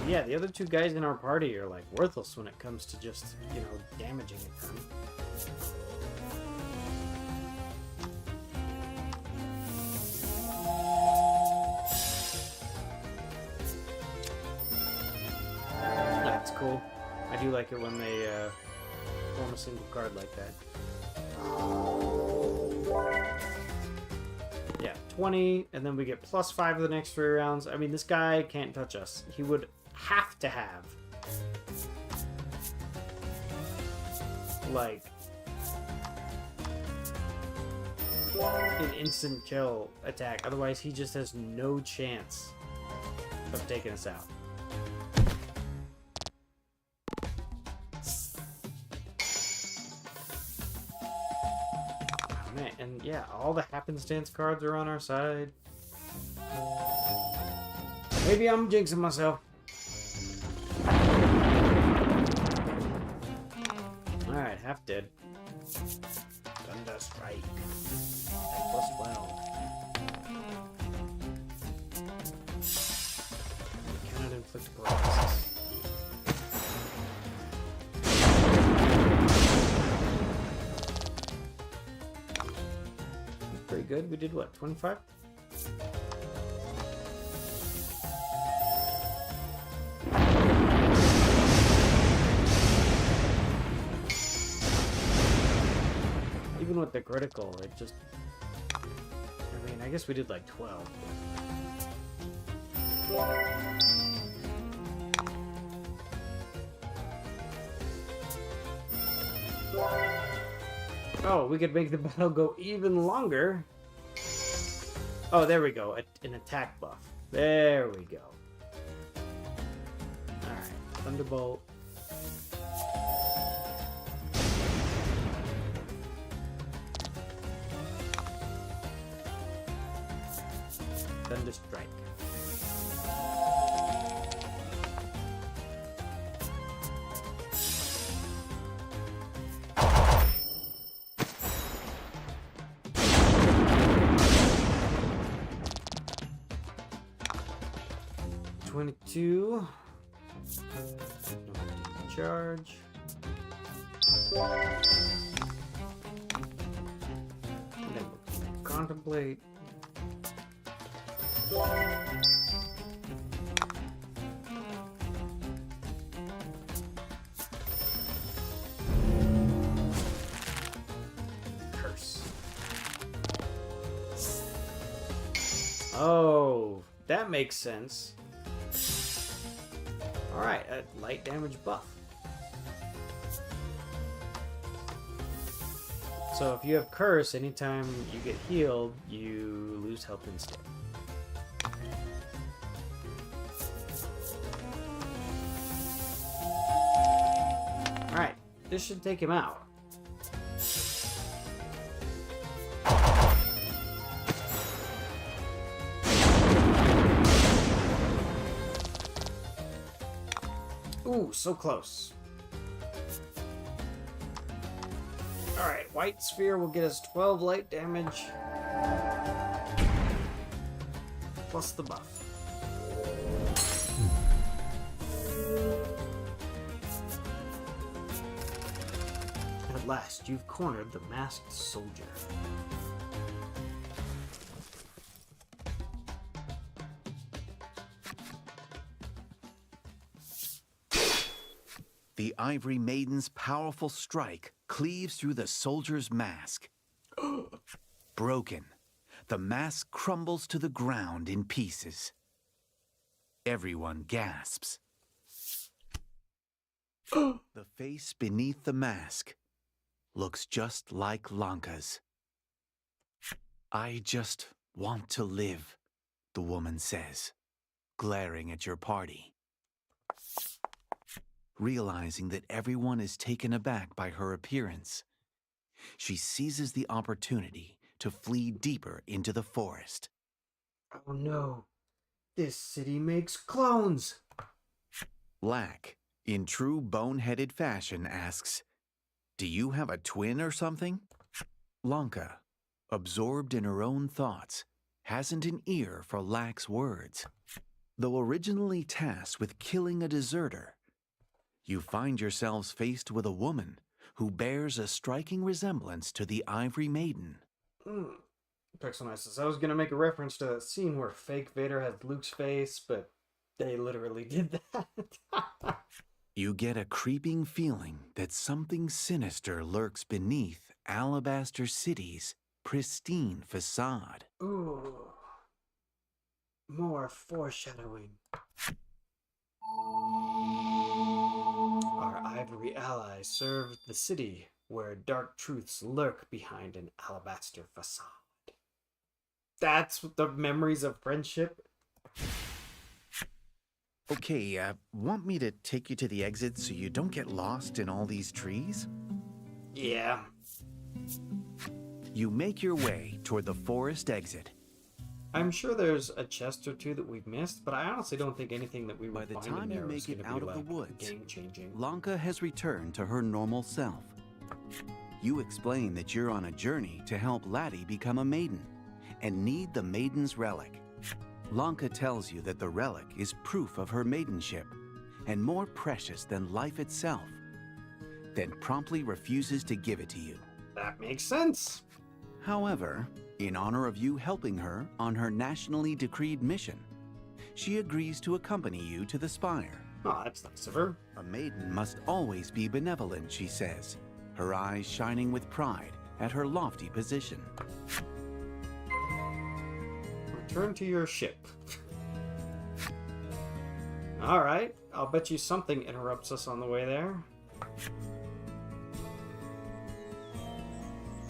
Yeah, the other 2 guys in our party are like worthless when it comes to just, you know, damaging a ton. That's cool. I do like it when they form a single card like that. Yeah, 20, and then we get plus 5 the next 3 rounds. I mean, this guy can't touch us. He would have to have like an instant kill attack. Otherwise, he just has no chance of taking us out. And yeah, all the happenstance cards are on our side. Maybe I'm jinxing myself. Alright, half dead. Thunder strike. At plus 12. We cannot inflict paralysis. Pretty good. We did what, 25? even with the critical, it just... I mean, I guess we did like 12. Oh, we could make the battle go even longer. Oh, there we go. An attack buff. There we go. Alright, Thunderbolt. Thunderstrike. $22. Charge. And then we'll contemplate. Curse. Oh, that makes sense. Alright, a light damage buff. So if you have curse, anytime you get healed, you lose health instead. Alright, this should take him out. Ooh, so close. Alright, white sphere will get us 12 light damage. Plus the buff. At last, you've cornered the masked soldier. The Ivory Maiden's powerful strike cleaves through the soldier's mask. Broken, the mask crumbles to the ground in pieces. Everyone gasps. The face beneath the mask looks just like Lanka's. I just want to live, the woman says, glaring at your party. Realizing that everyone is taken aback by her appearance, she seizes the opportunity to flee deeper into the forest. Oh no, this city makes clones! Lack, in true boneheaded fashion, asks, "Do you have a twin or something?" Lanka, absorbed in her own thoughts, hasn't an ear for Lack's words. Though originally tasked with killing a deserter, you find yourselves faced with a woman who bears a striking resemblance to the Ivory Maiden. Pixel says, I was going to make a reference to that scene where fake Vader has Luke's face, but they literally did that. You get a creeping feeling that something sinister lurks beneath Alabaster City's pristine facade. Ooh. More foreshadowing. Our ivory allies serve the city where dark truths lurk behind an alabaster facade. That's the memories of friendship. Okay, want me to take you to the exit so you don't get lost in all these trees? Yeah. You make your way toward the forest exit. I'm sure there's a chest or two that we've missed, but I honestly don't think anything that we By would the find time in you there make is it going to out be of the like woods, game-changing. Lanka has returned to her normal self. You explain that you're on a journey to help Laddie become a maiden and need the maiden's relic. Lanka tells you that the relic is proof of her maidenship and more precious than life itself, then promptly refuses to give it to you. That makes sense. However, in honor of you helping her on her nationally decreed mission, she agrees to accompany you to the spire. Oh, that's nice of her. A maiden must always be benevolent, she says, her eyes shining with pride at her lofty position. Return to your ship. Alright, I'll bet you something interrupts us on the way there.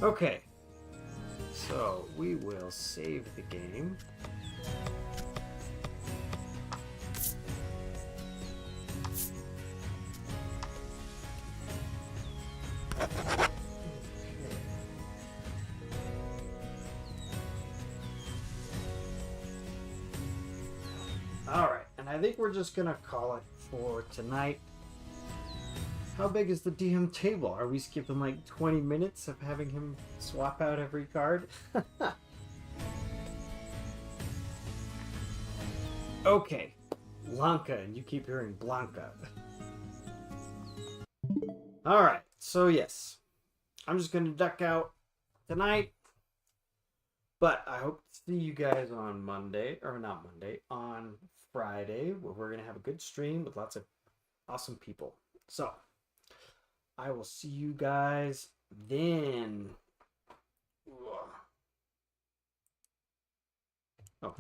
Okay, so we will save the game. Alright, and I think we're just gonna call it for tonight. How big is the DM table? Are we skipping like 20 minutes of having him swap out every card? Okay, Blanca, and you keep hearing Blanca. Alright, so yes, I'm just gonna duck out tonight. But I hope to see you guys on Monday, or not Monday, on Friday, where we're going to have a good stream with lots of awesome people. So, I will see you guys then. Oh.